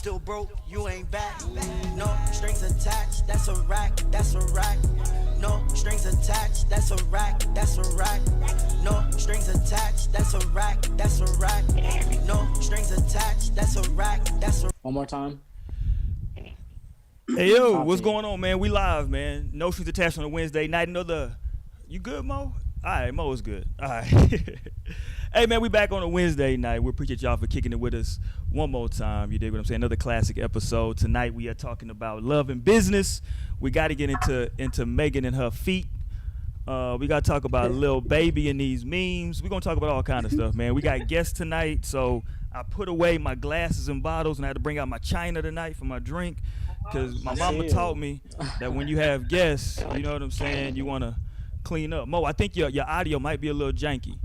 still broke, you ain't back. No strings attached, that's a rack, that's a rack. No strings attached, that's a rack, that's a rack. No strings attached, that's a rack, that's a rack. No strings attached, that's a rack, that's a. One more time. Hey yo, Copy. what's going on, man? We live, man. No strings attached on a Wednesday night. Another. You good, Mo? All right, Mo is good. All right. Hey man, we back on a Wednesday night. We appreciate y'all for kicking it with us one more time. You dig what I'm saying? Another classic episode. Tonight we are talking about love and business. We got to get into Megan and her feet. We got to talk about Lil Baby and these memes. We're going to talk about all kind of stuff, man. We got guests tonight, so I put away my glasses and bottles, and I had to bring out my china tonight for my drink because my mama taught me that when you have guests, you know what I'm saying, you want to clean up. Mo, I think your audio might be a little janky.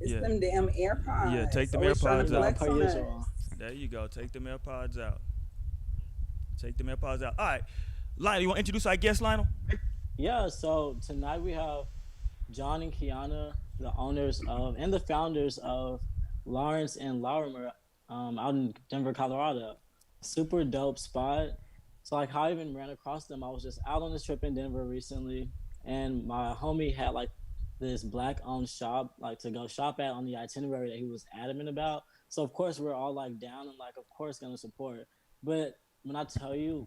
It's them damn AirPods. Yeah, take them Always trying AirPods to out. flex on us. There you go. Take them AirPods out. Take them AirPods out. All right. Lionel, you want to introduce our guest, Lionel? Yeah, so tonight we have John and Kiana, the owners of and the founders of Lawrence and Larimer out in Denver, Colorado. Super dope spot. So like how I even ran across them, I was just out on this trip in Denver recently, and my homie had like this black-owned shop like to go shop at on the itinerary that he was adamant about. So of course we're all like down and like of course gonna support. But when I tell you,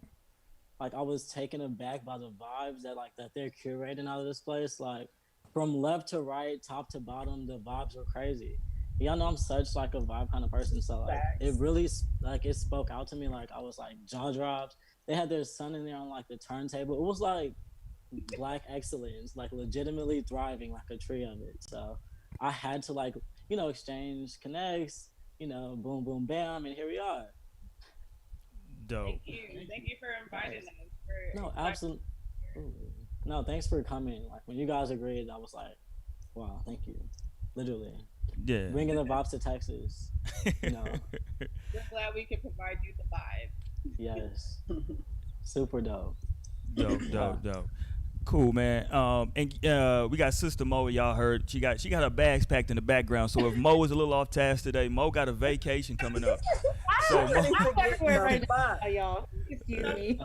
like I was taken aback by the vibes that they're curating out of this place. Like from left to right, top to bottom, the vibes were crazy. Y'all know I'm such like a vibe kind of person, so like it really like it spoke out to me. Like I was like jaw drops. They had their son in there on like the turntable. It was like black excellence, like legitimately thriving like a tree of it. So I had to like, you know, exchange connects, you know, boom, boom, bam, and here we are. Dope. Thank you for inviting us. No, absolutely. No, thanks for coming. Like when you guys agreed, I was like, wow, thank you. Literally. Yeah. Bringing the vibes to Texas. You know. We're glad we could provide you the vibe. Yes. Super dope. Dope. Cool, man. And we got Sister Mo. Y'all heard she got her bags packed in the background. So if Mo is a little off task today, Mo got a vacation coming up. So I'm everywhere right now, y'all. Excuse me.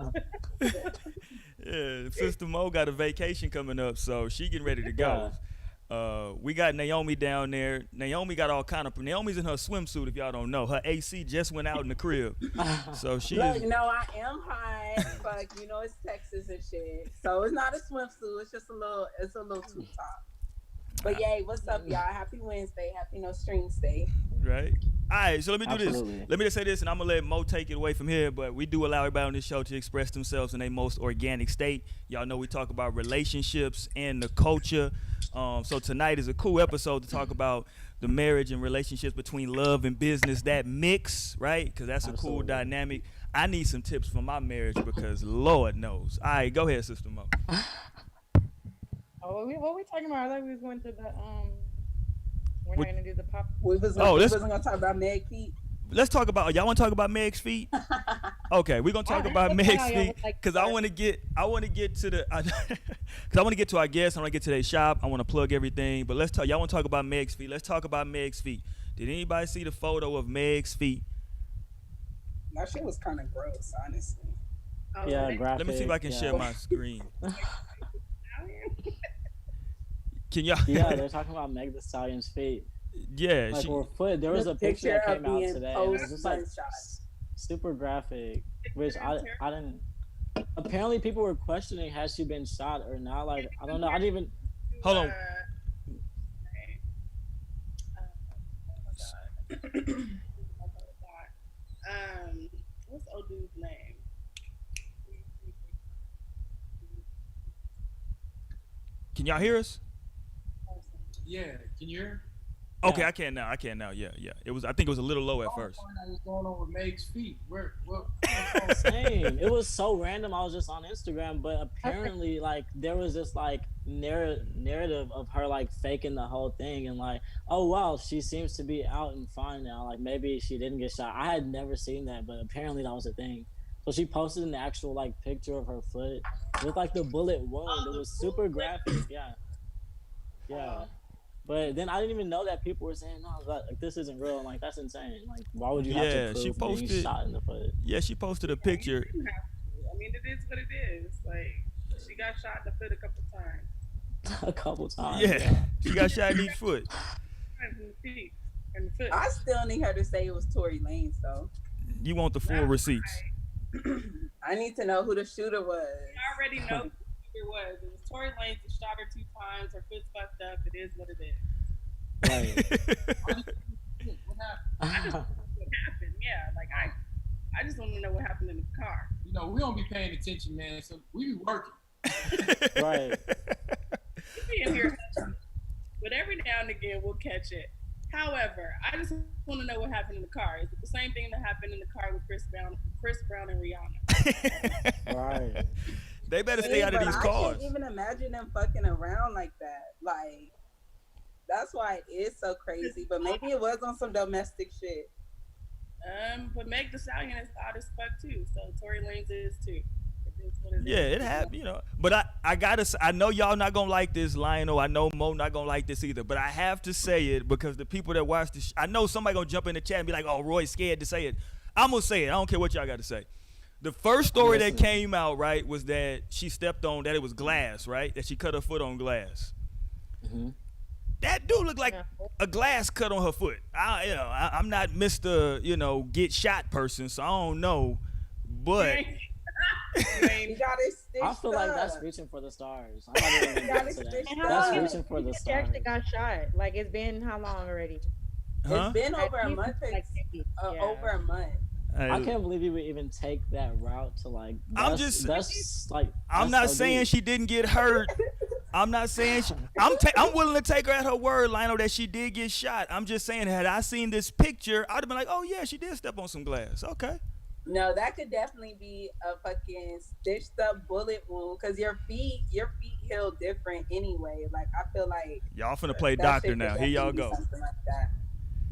Yeah, Sister Mo got a vacation coming up, so she getting ready to go. We got Naomi down there. Naomi got all kind of. Naomi's in her swimsuit. If y'all don't know, her AC just went out in the crib, so she. Look, no, I am hot, but you know it's Texas and shit, so it's not a swimsuit. It's just a little too top. But yay, what's up, y'all? Happy Wednesday. Happy No Strings Day. Right. All right, so let me do Absolutely. this. Let me just say this, and I'm going to let Mo take it away from here, but we do allow everybody on this show to express themselves in their most organic state. Y'all know we talk about relationships and the culture. So tonight is a cool episode to talk about the marriage and relationships between love and business, that mix, right? Because that's a cool dynamic. I need some tips for my marriage because Lord knows. All right, go ahead, Sister Mo. Oh, what we talking about? I thought we was going to the We're not gonna do the pop. We wasn't gonna talk about Meg feet. Let's talk about. Y'all want to talk about Meg's feet? Okay, we're gonna talk about Meg's feet because I want to get to the. Because I want to get to our guests. I want to get to their shop. I want to plug everything. But let's talk. Y'all want to talk about Meg's feet? Let's talk about Meg's feet. Did anybody see the photo of Meg's feet? That shit was kind of gross, honestly. Yeah, graphic. Let me see if I can share my screen. Can y'all? Yeah, they're talking about Meg the Stallion's feet. Yeah, like her foot. There was a picture that came out today. And it was just like shots. Super graphic, which I didn't. Apparently, people were questioning has she been shot or not. Like I don't know. I didn't even. Hold on. What's old dude's name? Can y'all hear us? Yeah, can you hear? Okay, I can now. Yeah. It was. I think it was a little low at first. What's going on with Meg's feet? Same. It was so random. I was just on Instagram, but apparently, like, there was this like narrative of her like faking the whole thing, and like, oh wow, she seems to be out and fine now. Like maybe she didn't get shot. I had never seen that, but apparently that was a thing. So she posted an actual like picture of her foot with like the bullet wound. It was super graphic. Yeah. But then I didn't even know that people were saying, no, like, this isn't real. I'm like, that's insane. Like, why would you have to Yeah, she prove being posted. shot in the foot Yeah, she posted a Yeah, you picture. didn't have to. I mean, it is what it is. Like, she got shot in the foot a couple times. a couple times? Yeah, Yeah. she got shot in each foot. Times in the feet and the foot. I still need her to say it was Tory Lanez though. You want the full receipts? I need to know who the shooter was. I already know who it was. It was Tory Lanez that shot her 2 times. Her foot's fucked up. It is what it is. Right. What happened? I just want to know what happened. Yeah, like I just want to know what happened in the car. You know, we don't be paying attention, man. So we be working. Right. We be in here, but every now and again we'll catch it. However, I just want to know what happened in the car. Is it the same thing that happened in the car with Chris Brown and Rihanna? Right. They better stay out of But these I cars. can't even imagine them fucking around like that. Like, that's why it is so crazy. But maybe it was on some domestic shit. But Meg Thee Stallion is hot as fuck too. So Tory Lanez is too. It is what it Yeah, is. it happened, you know. But I gotta. I know y'all not gonna like this, Lionel. I know Mo not gonna like this either. But I have to say it because the people that watch this, I know somebody gonna jump in the chat and be like, "Oh, Roy's scared to say it." I'm gonna say it. I don't care what y'all got to say. The first story that came out, right, was that she stepped on that it was glass, right? That she cut her foot on glass. Mm-hmm. That dude looked like a glass cut on her foot. I'm not Mr. Get shot person, so I don't know. But You got it stitched I feel like up. that's reaching for the stars. I'm not even Got gonna it say that. stitched And how That's long reaching for the She stars. actually got shot. Like it's been how long already? huh? It's been over a Like, month. like, yeah. Over a month. I can't believe you would even take that route to like. I'm That's, just- that's like. I'm that's not so saying deep. she didn't get hurt. I'm not saying I'm willing to take her at her word, Lionel, that she did get shot. I'm just saying, had I seen this picture, I'd have been like, oh yeah, she did step on some glass. Okay. No, that could definitely be a fucking stitched up bullet wound because your feet heal different anyway. Like I feel like Y'all finna play that doctor shit now. could Here y'all definitely go. be something like that.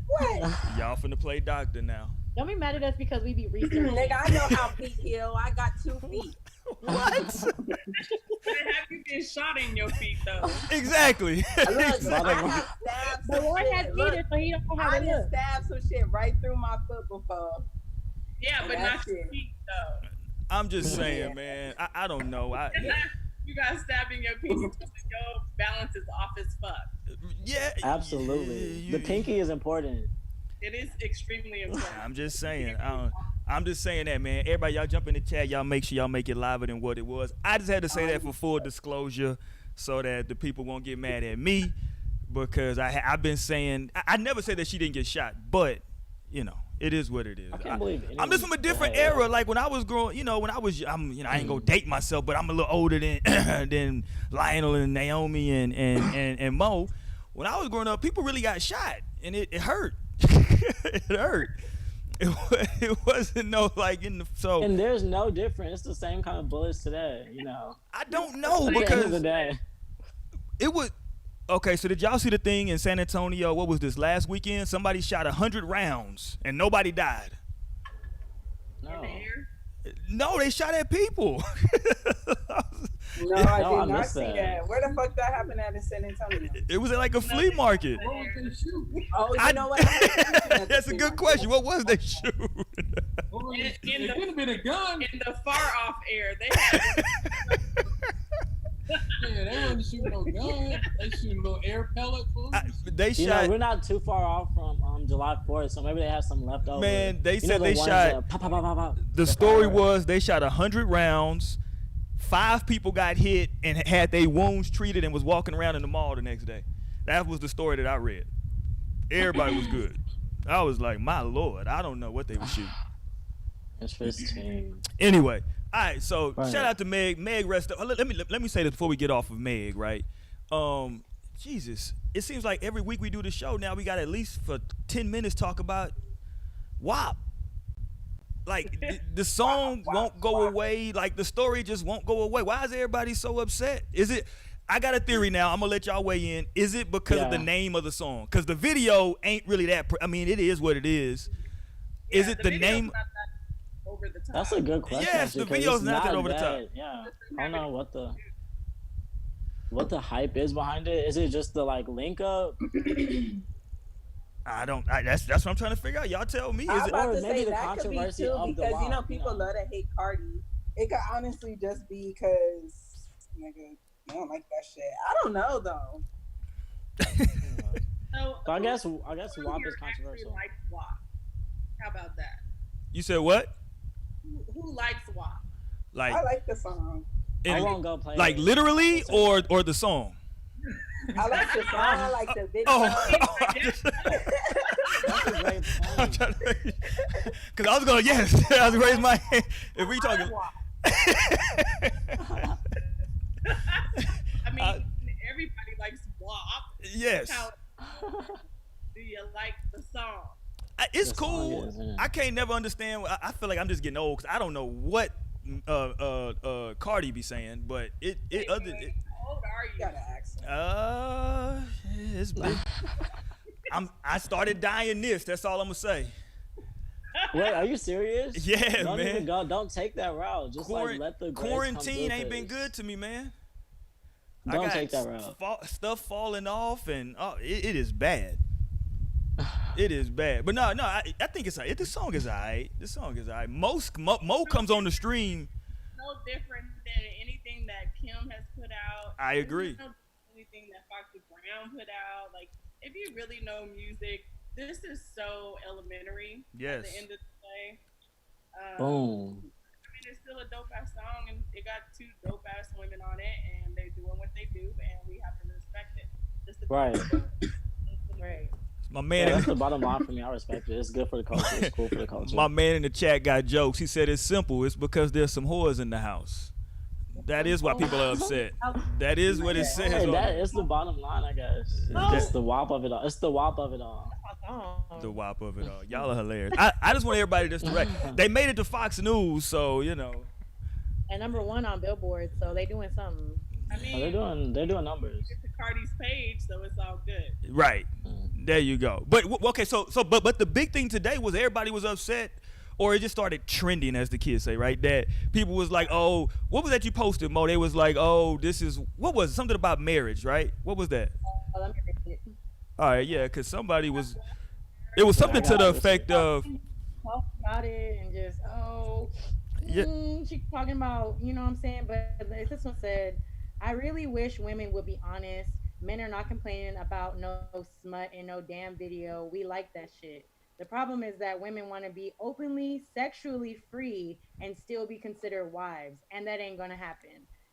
What? Y'all finna play doctor now. Don't be mad at us because we be researching. Nigga, I know how feet heal. I got 2 feet. What? Have you been shot in your feet though? Exactly. Look, I have stabbed But some Roy shit. has Look, neither, so he don't know how I to done look. stabbed some shit right through my foot before. Yeah, but That's not your it. feet though. I'm just saying, man. I don't know. You got stabbed in your pinky toe and your balance is off as fuck. Yeah. Absolutely. The pinky is important. It is extremely important. I'm just saying. I'm just saying that, man. Everybody, y'all jump in the chat. Y'all make sure y'all make it liver than what it was. I just had to say that for full disclosure, so that the people won't get mad at me, because I've been saying I never said that she didn't get shot, but it is what it is. I can't believe it. I'm just from a different era. Like when I was growing, when I was, I ain't gonna date myself, but I'm a little older than than Lionel and Naomi and Mo. When I was growing up, people really got shot, and it hurt. It hurt. It wasn't no like in the so. And there's no difference. It's the same kind of bullets today. I don't know At the end of the because day. it was. Okay, so did y'all see the thing in San Antonio? What was this last weekend? Somebody shot 100 rounds and nobody died. No. No, they shot at people. No, I No, I did not missed see that. that. Where the fuck that happened at in San Antonio? It was at like a flea market. What was they shooting? Oh, you know what? That's a good question. What was they shooting? What was In- it? in It the- could have been a gun. In the far off air, they had Yeah, they wasn't shooting no gun. They shooting little air pellet fools. They shot. We're not too far off from July 4th, so maybe they have some left over. Man, they You said know they the ones shot. that pop, pop, pop, pop, pop, The the story fire. was they shot 100 rounds. 5 people got hit and had their wounds treated and was walking around in the mall the next day. That was the story that I read. Everybody was good. I was like, my lord, I don't know what they were shooting. Interesting. Anyway, all right. So Right. shout out to Meg. Meg rest up. Let me say this before we get off of Meg. Right. Jesus, it seems like every week we do the show now we got at least for 10 minutes talk about WAP. Like the song won't go away. Like the story just won't go away. Why is everybody so upset? Is it? I got a theory now. I'm gonna let y'all weigh in. Is it because of the Yeah. name of the song? Because the video ain't really that. I mean, it is what it is. Is it the video's name? not that over the top. That's a good question. Yes, actually, the 'cause video's it's not that over the bad. top. Yeah. I don't know what the. what the hype is behind it? Is it just the like link up, I don't. That's what I'm trying to figure out. Y'all tell me. Is I'm it? about or to maybe say the that could be controversy too of the because you know WAP? You people know, love to hate Cardi. It could honestly just be because nigga, you don't like that shit. I don't know though. yeah. So So I who guess I guess on WAP here is actually controversial. likes WAP? How about that? You said what? Who likes WAP? Like I like the song. I in won't go play like it. I will literally say that. or the song? I like the song. I like the Oh, video. I'm just, That's a great I'm point. trying to, because I was going yes. I was raising my hand. If we talking, WAP. I mean, uh, everybody likes WAP. yes, How do you like the song? it's The song cool. is. Yeah. I can't never understand. I feel like I'm just getting old because I don't know what Cardi be saying, but Wait, it other it, how old are You you? gotta ask him. uh it's been I started dying this. That's all I'm gonna say. Wait, are you serious? Yeah, Don't even man. go. Don't take that route. Just like Quarant- let the grace come Quarantine through ain't been good pace. to me, man. I Don't got take that route. stuff falling off, and it is bad. It is bad. But no, I think it's alright. This song is alright. This song is alright. Mo comes on the stream. No different than anything that Kim has put out. I This is agree. no anything that Foxy Brown put out. Like, if you really know music, this is so elementary at the Yes. end of the day. Boom. I mean, it's still a dope ass song, and it got two dope ass women on it, and they're doing what they do, and we have to respect it. Just the Right. Right. My Yeah, man, that's the bottom line for me. I respect it. It's good for the culture. It's cool for the culture. my man in the chat got jokes. He said it's simple. It's because there's some whores in the house. That is why people are upset. That is what it says Hey, on that there. is the bottom line, I guess. It's That- just the wop of it all. It's the wop of it all. the wop of it all. Y'all are hilarious. I just want everybody just to they made it to Fox News, so you know. And number one on Billboard, so they doing something. I Oh, mean, they're doing numbers. it's to Cardi's page, so it's all good. Right. Mm. There you go. But okay, but the big thing today was everybody was upset, or it just started trending, as the kids say, right? That people was like, oh, what was that you posted, Mo? They was like, oh, this is what was it? Something about marriage, right? What was that? Let me read it. All right, yeah, because somebody was. It was Yeah, I something to got the it. effect of, Talk about it and just yeah, she talking about, you know what I'm saying? But this one said, I really wish women would be honest. Men are not complaining about no smut and no damn video. We like that shit. The problem is that women want to be openly sexually free and still be considered wives, and that ain't gonna happen.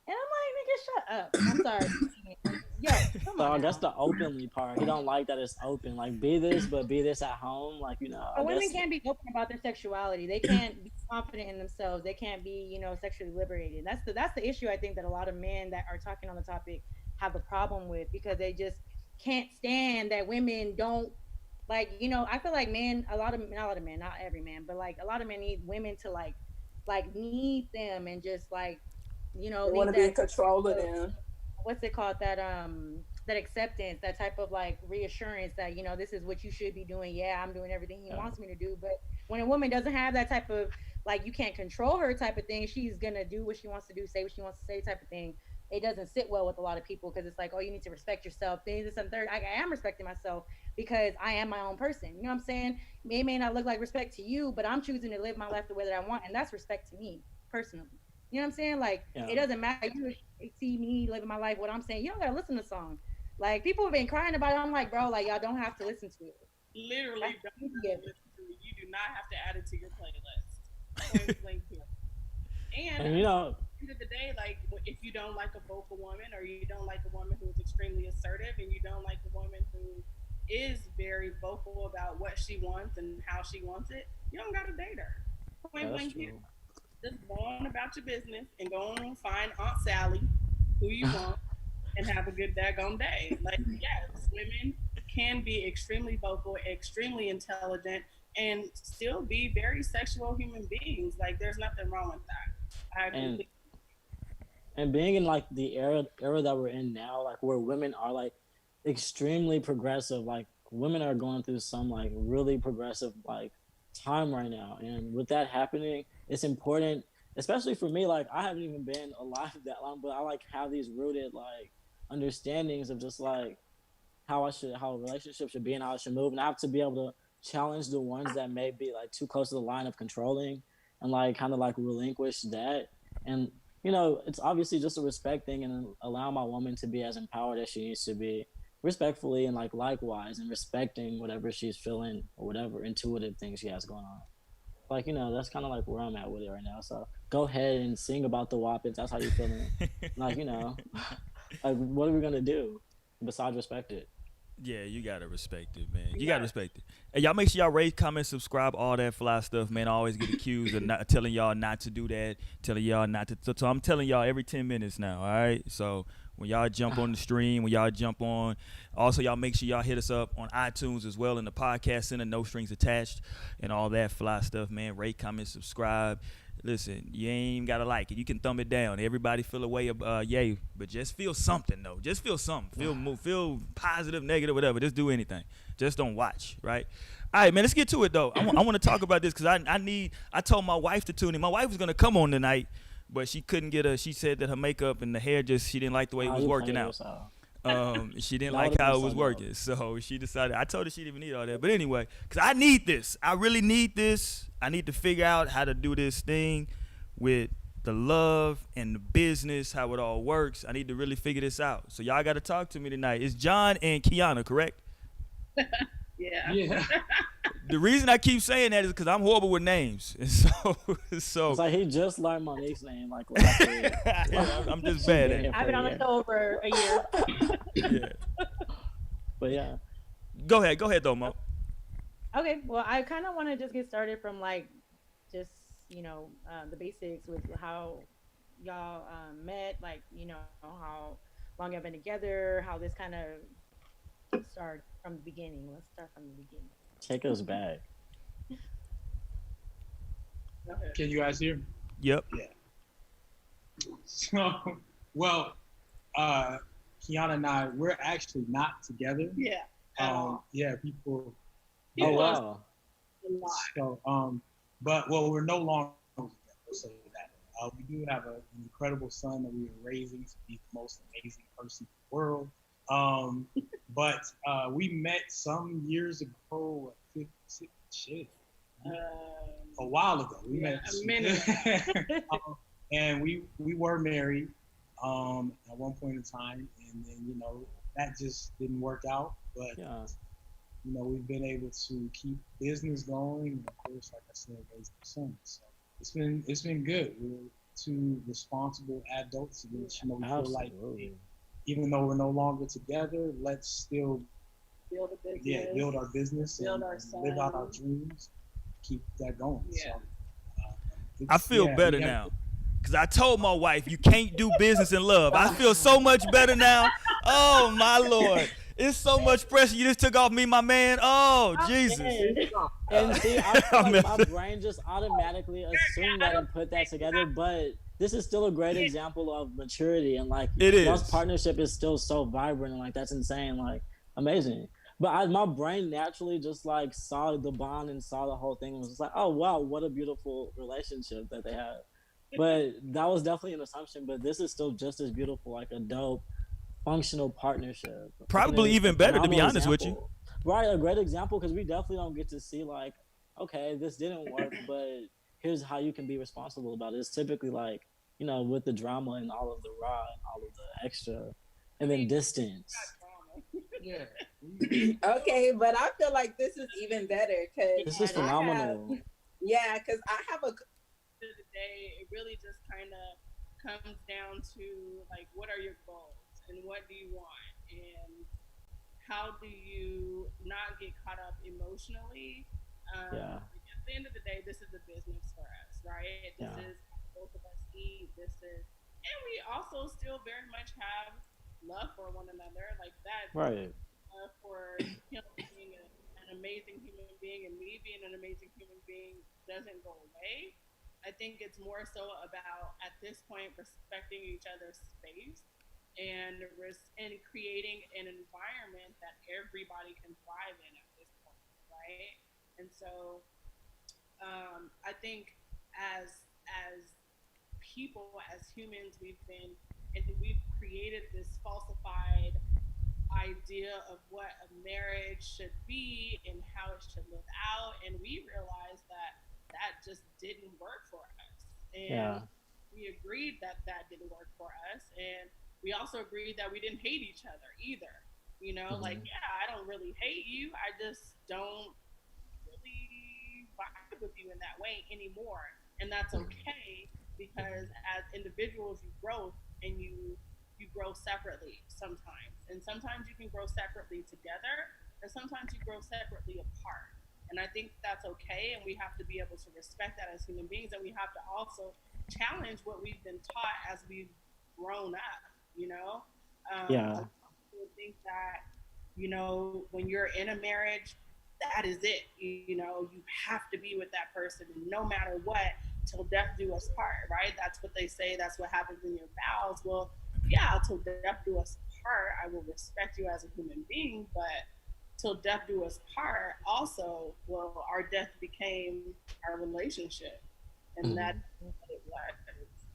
And I'm like, nigga, shut up. I'm sorry. Yo, come So on I now. guess the openly part, he don't like that it's open. Like be this, but be this at home. Like I But women guess can't be open about their sexuality. They can't be confident in themselves. They can't be, sexually liberated. That's the issue I think that a lot of men that are talking on the topic have a problem with because they just can't stand that women don't like, I feel like men, not a lot of men, not every man, but like a lot of men need women to like need them and just like, They want need to be in that control of them. what's it called, that acceptance, that type of like reassurance that this is what you should be doing. Yeah, I'm doing everything he wants me to do. But when a woman doesn't have that type of like, you can't control her type of thing, she's gonna do what she wants to do, say what she wants to say type of thing. It doesn't sit well with a lot of people because it's like, oh, you need to respect yourself, this and third. I am respecting myself because I am my own person, you know what I'm saying? It may not look like respect to you, but I'm choosing to live my life the way that I want, and that's respect to me personally. You know what I'm saying? Like, yeah. it doesn't matter. You see me living my life, what I'm saying. You don't gotta listen to the song. Like, people have been crying about it. I'm like, bro, like, y'all don't have to listen to it. Literally, That's don't easy. have to listen to it. You do not have to add it to your playlist. Point blank period. And And at the end of the day, like if you don't like a vocal woman or you don't like a woman who's extremely assertive and you don't like a woman who is very vocal about what she wants and how she wants it, you don't gotta date her. Point that's blank true. period. Just go on about your business and go on and find Aunt Sally, who you want, and have a good daggone day. Like, yes, women can be extremely vocal, extremely intelligent, and still be very sexual human beings. Like, there's nothing wrong with that. I And completely. and being in like the era that we're in now, like where women are like extremely progressive, like women are going through some like really progressive like time right now, and with that happening, it's important, especially for me. Like I haven't even been alive that long, but I like have these rooted like understandings of just like how a relationship should be and how it should move, and I have to be able to challenge the ones that may be like too close to the line of controlling, and like kind of like relinquish that. And it's obviously just a respect thing, and allow my woman to be as empowered as she needs to be, respectfully and like likewise, and respecting whatever she's feeling or whatever intuitive things she has going on. Like that's kind of like where I'm at with it right now. So go ahead and sing about the Wappets. That's how you feeling. Like like what are we gonna do besides respect it? Yeah, you gotta respect it, man. You gotta respect it. And y'all make sure y'all rate, comment, subscribe, all that fly stuff, man. I always get accused of not telling y'all not to do that, telling y'all not to. So I'm telling y'all every 10 minutes now. All right. So when y'all jump on the stream, when y'all jump on, also y'all make sure y'all hit us up on iTunes as well in the podcast center, no strings attached, and all that fly stuff, man. Rate, comment, subscribe. Listen, you ain't even gotta like it. You can thumb it down. Everybody feel a way of yay, but just feel something though. Just feel something. Feel positive, negative, whatever. Just do anything. Just don't watch, right? All right, man. Let's get to it though. I want to talk about this because I told my wife to tune in. My wife was gonna come on tonight, but she couldn't get her. She said that her makeup and the hair she didn't like the way it was working out. She didn't like how it was working, so she decided. I told her she didn't even need all that, but anyway, because I need this. I really need this. I need to figure out how to do this thing with the love and the business, how it all works. I need to really figure this out. So y'all got to talk to me tonight. It's John and Kiana, correct? Yeah. The reason I keep saying that is because I'm horrible with names, and so it's like he just learned Monique's name like last week. I'm just bad at it. I've been on the show over a year. Yeah. But yeah. Go ahead though, Mo. Okay, well, I kind of want to just get started from like just the basics with how y'all met, like how long y'all been together, how this kind of started from the beginning. Let's start from the beginning. Take us back. Can you guys hear me? Yep. Yeah. So, well, Kiana and I, we're actually not together. Yeah. Yeah, people. Oh wow. So, but we're no longer together. Let's say that. We do have an incredible son that we are raising to be the most amazing person in the world. But we met some years ago. A while ago. We met a minute. and we were married at one point in time, and then that just didn't work out. But we've been able to keep business going, and of course, like I said, raise the son. So it's been good. We're two responsible adults, and we feel like even though we're no longer together, let's still build a business. Yeah, build our business, build and our son. live out our dreams, keep that going. Yeah. So, I feel better now. Because I told my wife, you can't do business in love. I feel so much better now. Oh, my Lord. It's so much pressure you just took off me, my man. Oh, Jesus. And see, I feel like my brain just automatically assumed that and put that together, but this is still a great example of maturity, and like y'all's partnership is still so vibrant, and like that's insane, like amazing. But my brain naturally just like saw the bond and saw the whole thing and was just like, oh wow, what a beautiful relationship that they have. But that was definitely an assumption, but this is still just as beautiful, like a dope functional partnership. Probably even better, to be honest with you. Right, a great example, because we definitely don't get to see like, okay, this didn't work, but here's how you can be responsible about it. It's typically like, with the drama and all of the raw and all of the extra, and then distance. Yeah. Okay, but I feel like this is even better because this is phenomenal. Because I have a. The day, it really just kind of comes down to like, what are your goals and what do you want, and how do you not get caught up emotionally? At the end of the day, this is a business for us, right? This is both of us eat. And we also still very much have love for one another, like that. Right. For him being an amazing human being and me being an amazing human being doesn't go away. I think it's more so about, at this point, respecting each other's space and creating an environment that everybody can thrive in at this point, right? And so I think as people, as humans, we've created this falsified idea of what a marriage should be and how it should live out, and we realized that that just didn't work for us, and Yeah. we agreed that that didn't work for us, and we also agreed that we didn't hate each other either. You know, like, Hmm. yeah, I don't really hate you, I just don't really vibe with you in that way anymore. And that's okay, because as individuals you grow, and you grow separately sometimes. And sometimes you can grow separately together, and sometimes you grow separately apart. And I think that's okay, and we have to be able to respect that as human beings, and we have to also challenge what we've been taught as we've grown up, you know? A Yeah. lot of people think that, when you're in a marriage, that is it. You have to be with that person no matter what, till death do us part, right? That's what they say. That's what happens in your vows. Well, yeah, till death do us part, I will respect you as a human being, but till death do us part, also, well, our death became our relationship. And that's Hmm. what it was.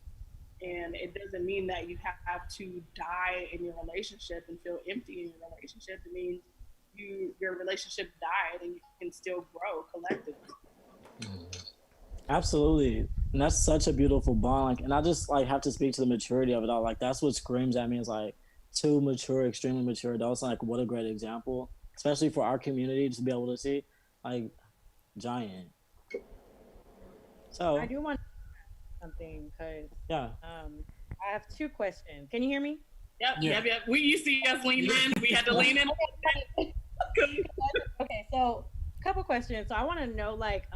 And it doesn't mean that you have to die in your relationship and feel empty in your relationship. It means your relationship died and you can still grow collectively. Absolutely. And that's such a beautiful bond. Like, and I just like have to speak to the maturity of it all. Like that's what screams at me is like two mature, extremely mature adults. Like what a great example, especially for our community to be able to see. Like giant. I So do want something because yeah. I have two questions. Can you hear me? Yep, Yeah. yep, yep. You see us leaning in. We had to lean in a little bit. Okay, so a couple questions. So I want to know, like,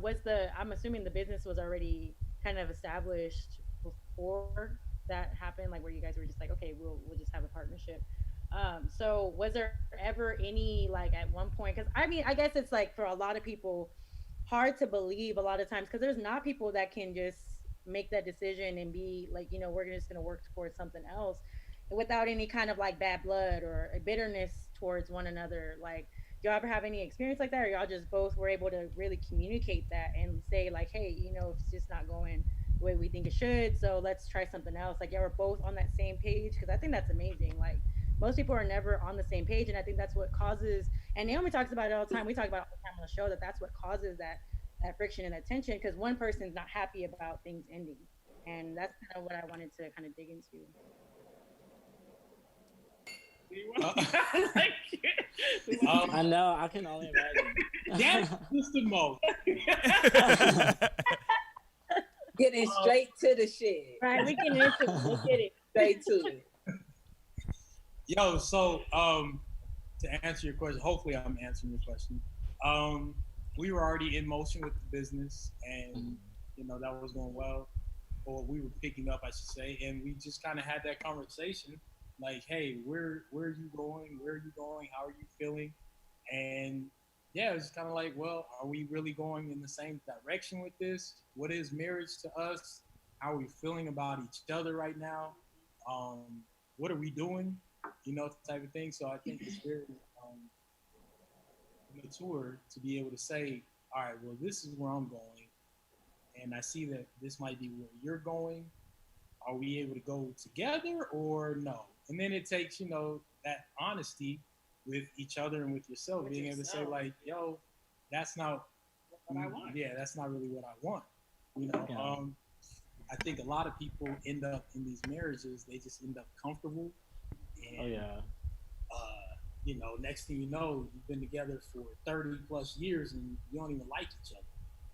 what's the? I'm assuming the business was already kind of established before that happened, like where you guys were just like, okay, we'll just have a partnership. So was there ever any like at one point? Because I mean, I guess it's like for a lot of people, hard to believe a lot of times because there's not people that can just make that decision and be like, we're just going to work towards something else without any kind of like bad blood or a bitterness towards one another. Like, do y'all ever have any experience like that, or y'all just both were able to really communicate that and say like, hey, it's just not going the way we think it should, so let's try something else? Like, y'all were both on that same page, because I think that's amazing. Like, most people are never on the same page, and I think that's what causes. And Naomi talks about it all the time. We talk about it all the time on the show, that's what causes that friction and that tension, because one person's not happy about things ending. And that's kind of what I wanted to kind of dig into. I know, I can only That's imagine. Mr. Mo. Getting straight to the shit. Right, we can answer. Let's get it. Straight to it. Yo, so to answer your question, hopefully I'm answering your question. We were already in motion with the business, and that was going well, or we were picking up, I should say, and we just kind of had that conversation, like, hey, where are you going? Where are you going? How are you feeling? And yeah, it's kind of like, well, are we really going in the same direction with this? What is marriage to us? How are we feeling about each other right now? Um, what are we doing? Type of thing. So I think it's very mature to be able to say, all right, well, this is where I'm going, and I see that this might be where you're going. Are we able to go together or no? And then it takes, that honesty with each other and with yourself, being able to say like, yo, that's not what I want. Yeah, that's not really what I want. Yeah. I think a lot of people end up in these marriages, they just end up comfortable. And, Oh yeah. Next thing you know, you've been together for 30 plus years and you don't even like each other.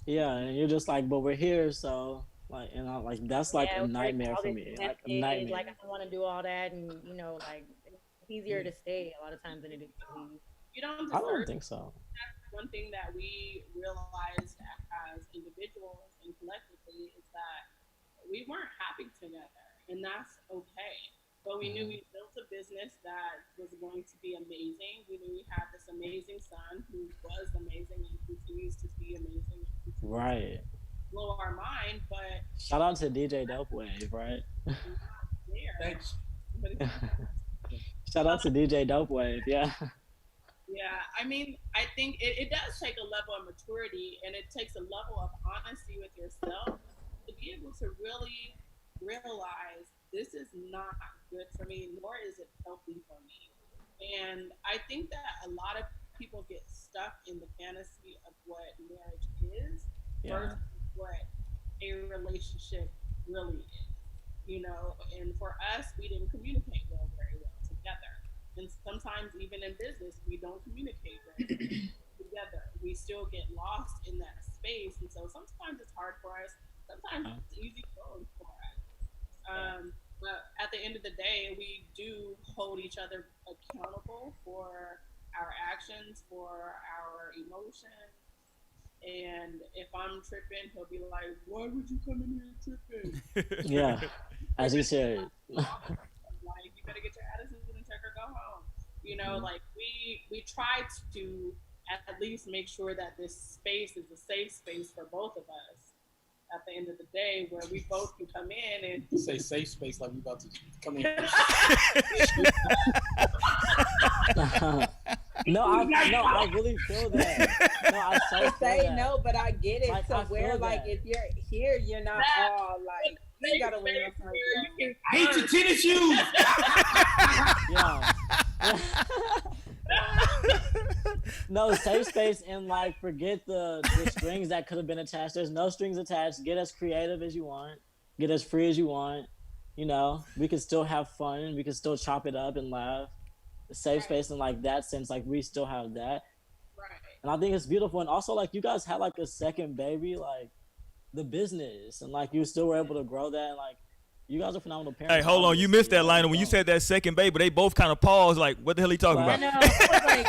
Yeah, and you're just like, but we're here, so like, and I like that's like a Yeah, nightmare all for this me, like a invested, like I nightmare. don't want to do all that, and like it's easier to stay a lot of times than it is to leave. You don't I don't deserve think so. That's one thing that we realized as individuals and collectively is that we weren't happy together, and that's okay. But we knew Mhm. we built a business that was going to be amazing. We knew we had this amazing son who was amazing and continues to be amazing and continues to Right. blow our mind, but Shout out to DJ Dopewave, right? not there. Thanks. But it's, Shout out to DJ Dopewave, yeah. yeah, I mean, I think it does take a level of maturity, and it takes a level of honesty with yourself to be able to really realize this is not good for me, nor is it healthy for me. And I think that a lot of people get stuck in the fantasy of what marriage is Yeah. versus what a relationship really is. And for us, we didn't communicate very well together. And sometimes, even in business, we don't communicate very well together. We still get lost in that space. And so sometimes it's hard for us, sometimes it's easy going for us. But at the end of the day, we do hold each other accountable for our actions, for our emotions. And if I'm tripping, he'll be like, "Why would you come in here tripping?" Yeah. As you said. Like, you better get your attitude and check or go home. Like we try to at least make sure that this space is a safe space for both of us at the end of the day, where we both can come in and You say safe space like we about to come in. No, I really feel that. No, I so feel say that. no, but I get it. Like, So I where, feel like, that. if you're here, you're not all like you gotta wear your front clothes. I hate your tennis shoes. Yeah. No, safe space, and like forget the strings that could have been attached. There's no strings attached. Get as creative as you want. Get as free as you want. We can still have fun. We can still chop it up and laugh. Safe space in like that sense, like we still have that. right. And I think it's beautiful. And also like you guys had like a second baby, like the business, and like you still were able to grow that. And like you guys are phenomenal parents. Hey, hold on. You missed that line when you said that second baby. They both kind of paused, like, what the hell are you talking Right. I about? know. I was like,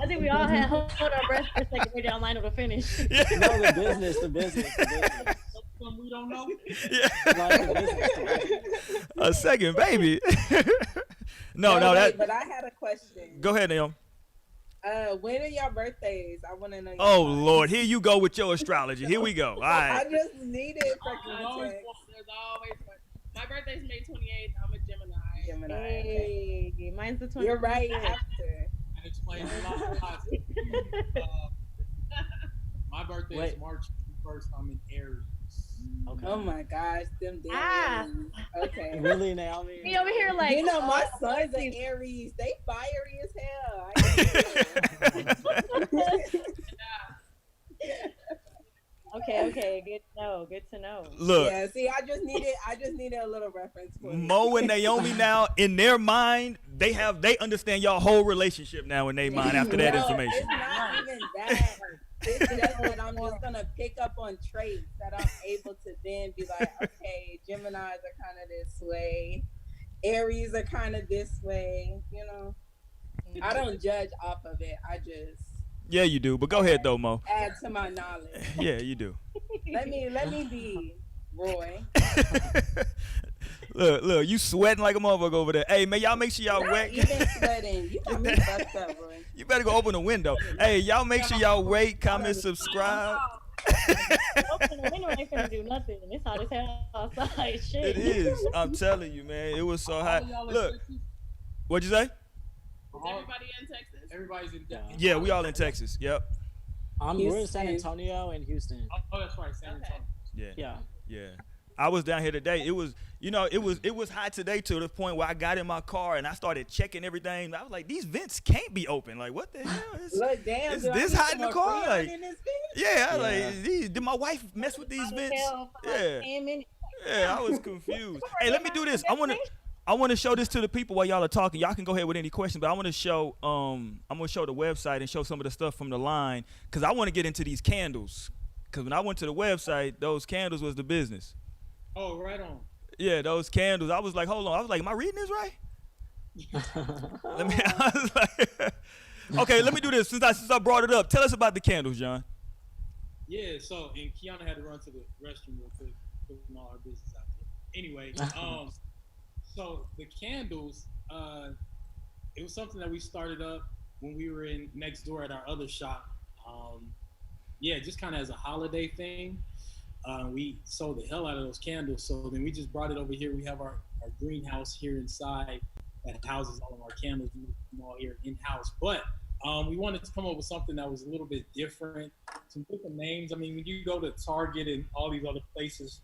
I think we all had hold our breath for a second. We're down line of a finish. No, the business. We don't know. Yeah. Like the business. A second baby. no, Wait, that. but I had a question. Go ahead, Naomi. When are your birthdays? I want to know. Oh Lord, here you go with your astrology. Here we go. All I right. just needed for There's always context. one. My birthday's May 28th. I'm a Gemini. Gemini. Okay. Hey, mine's the 20th. You're right after. That explains a lot. My birthday is March 1st. I'm in Aries. Okay. Oh my gosh, them damn Ah. Aries. Okay. Really, Naomi? Me over here like, You know, my oh, son's an Aries. They fiery as hell. I okay, good to know. Look, yeah, see, I just needed a little reference for you. Mo and Naomi now in their mind, they understand y'all whole relationship now in their mind after that No, information. It's not even that. It's just that I'm just gonna pick up on traits that I'm able to then be like, okay, Geminis are kind of this way, Aries are kind of this way. I don't judge off of it. I just Yeah, you do. But go ahead though, Mo. add to my knowledge. Yeah, you do. Let me be Roy. Look, you sweating like a motherfucker over there. Hey, man, y'all make sure y'all Not wait. even sweating. You got me fucked up, Roy. You better go open the window. Hey, y'all make sure y'all rate, comment, subscribe. Open the window ain't finna do nothing. It's hot as hell outside. Shit. It is. I'm telling you, man. It was so hot. Look, what'd you say? Is everybody in Texas? Everybody's in Dallas. Yeah, we all in Texas. Yep. We're in San Antonio and Houston. Oh, that's right. San Antonio. Yeah. Yeah. I was down here today. It was, it was hot today to the point where I got in my car and I started checking everything. I was like, these vents can't be open. Like, what the hell? Look, damn. It's do I this need hot some in the more car? Freon Like, in this bitch? yeah, I Yeah. like, did my wife mess with these vents? Yeah. 10 minutes. Yeah, I was confused. Hey, let me do this. I want to show this to the people while y'all are talking. Y'all can go ahead with any questions, but I want to show I'm gonna show the website and show some of the stuff from the line because I want to get into these candles. Because when I went to the website, those candles was the business. Oh, right on. Yeah, those candles. I was like, hold on. I was like, am I reading this right? I was like, okay, let me do this since I brought it up. Tell us about the candles, John. Yeah, so, and Kiana had to run to the restroom real quick, putting all our business out there. Anyway, so the candles, it was something that we started up when we were in next door at our other shop. Yeah, just kind of as a holiday thing. We sold the hell out of those candles. So then we just brought it over here. We have our greenhouse here inside that houses all of our candles. We make them all here in-house. But we wanted to come up with something that was a little bit different. Some different names. I mean, when you go to Target and all these other places,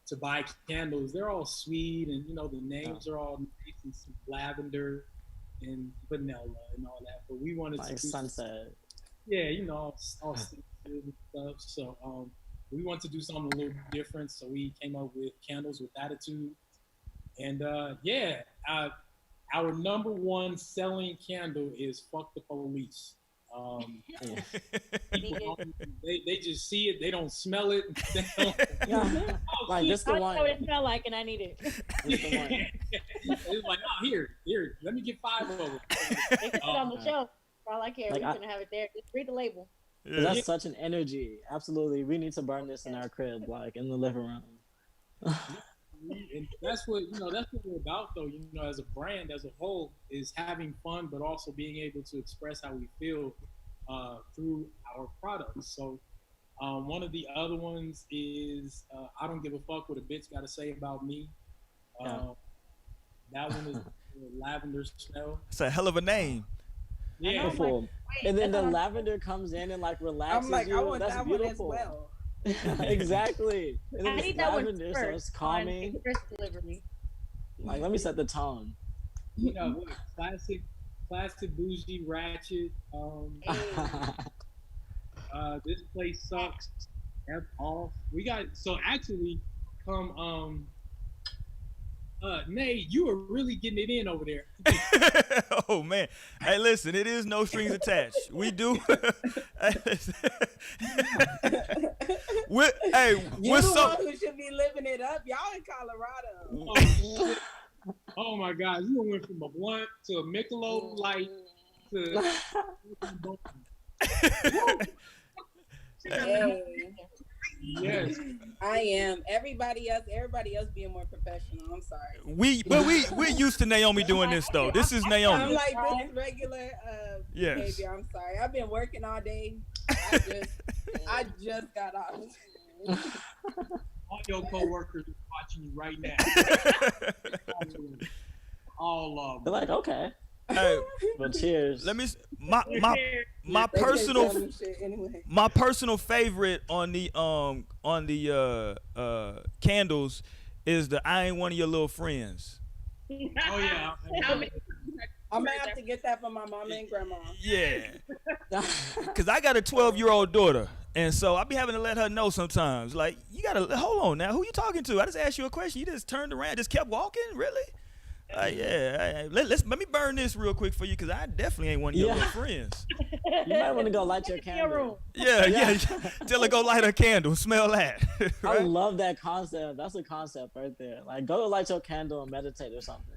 to buy candles. They're all sweet, and the names are all nice and some lavender and vanilla and all that. But we wanted to Like do sunset. yeah, all sensitive and stuff. So we want to do something a little different. So we came up with candles with attitude, and our number one selling candle is "Fuck the Police." Yeah. People they just see it, they don't smell it. They don't, Yeah. Like this the I know one. what it smelled like, and I need it. This the one. It's like, oh, here, let me get 5 of them. They can put it on the shelf. For all I care, Like we're gonna have it there. Just read the label. That's such an energy. Absolutely. We need to burn this in our crib, like in the living room. And that's what that's what we're about, though. As a brand, as a whole, is having fun, but also being able to express how we feel through our products. So one of the other ones is "I don't give a fuck what a bitch got to say about me." That one is lavender smell. It's a hell of a name. Yeah, Beautiful. Wait, And then the that's lavender comes in and like relaxes I'm like, you. I want That's that beautiful. one as well. Exactly. And then I it's need that one lavender, so it's first calming. on express delivery. Like, let me set the tone. classic bougie ratchet. This place sucks. F off. We got actually come Nay, you are really getting it in over there. Oh man. Hey, listen, it is no strings attached. We do we're You're the so one who should be living it up. Y'all in Colorado. Oh my God, you went from a blunt to a Michelob Light to Hey, yes. I am. Everybody else being more professional. I'm sorry. we're used to Naomi doing this though. This is I'm Naomi. like, this is regular Yes. behavior. I'm sorry. I've been working all day. I just got off. All your coworkers are watching you right now. All of They're them. like, okay. Hey, Well, cheers. let me They my can't personal tell me shit anyway. my personal favorite on the candles is the "I ain't one of your little friends." Oh yeah. How many- I'm gonna have to get that for my mama and grandma. Yeah. Cause I got a 12-year-old daughter, and so I be having to let her know sometimes. Like, you gotta hold on now. Who you talking to? I just asked you a question. You just turned around, just kept walking. Really? Let me burn this real quick for you, cause I definitely ain't one of your little friends. You might want to go light your candle. Yeah. Tell her go light her candle. Smell that. I Right? love that concept. That's a concept right there. Like, go light your candle and meditate or something.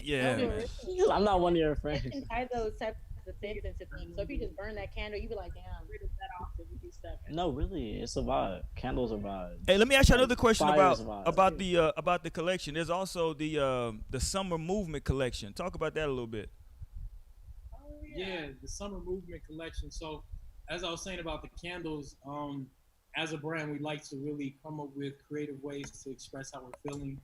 Yeah. Man. I'm not one of your friends. You can tie those types of things into things. So if you just burn that candle, you be like, damn. Rid of that often with these stuff. No, really, it's a vibe. Candles are vibes. Hey, let me ask you another question Fire's about vibe. about the collection. There's also the summer movement collection. Talk about that a little bit. Oh Yeah, the summer movement collection. So as I was saying about the candles, as a brand, we like to really come up with creative ways to express how we're feeling,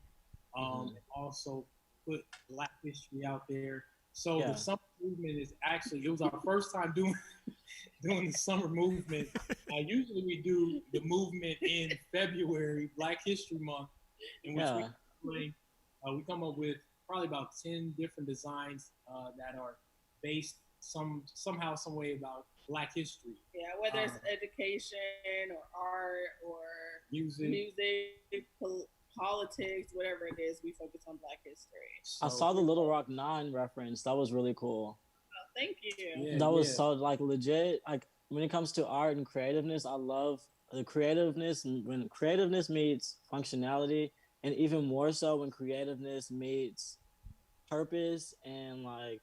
and also put Black history out there. So the summer movement is it was our first time doing the summer movement. Usually we do the movement in February, Black History Month, in which we come up with probably about 10 different designs that are based somehow, some way about Black history. Yeah, whether it's education or art or Music. politics, whatever it is, we focus on Black history. I saw the Little Rock 9 reference. That was really cool. Oh, thank you. Yeah, That was so like legit. Like when it comes to art and creativeness, I love the creativeness when creativeness meets functionality, and even more so when creativeness meets purpose and like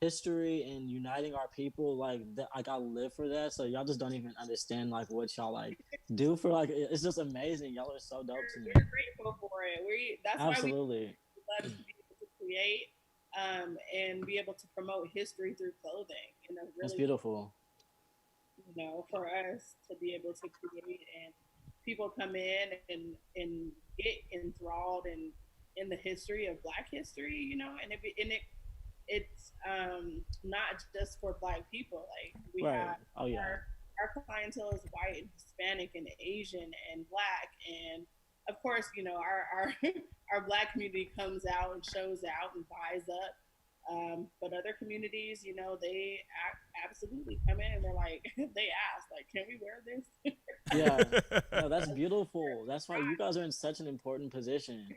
history and uniting our people. Like that, like I live for that. So y'all just don't even understand like what y'all like do for like. It's just amazing. Y'all are so dope to me. We're grateful for it. That's Absolutely. why we love to be able to create and be able to promote history through clothing. Really, It's beautiful. For us to be able to create and people come in and get enthralled in the history of Black history, and it's not just for Black people. Like we have our clientele is white and Hispanic and Asian and Black, and of course, our our black community comes out and shows out and buys up. But other communities, they absolutely come in and they're like, they ask, like, can we wear this? Yeah. No, that's beautiful. That's why you guys are in such an important position.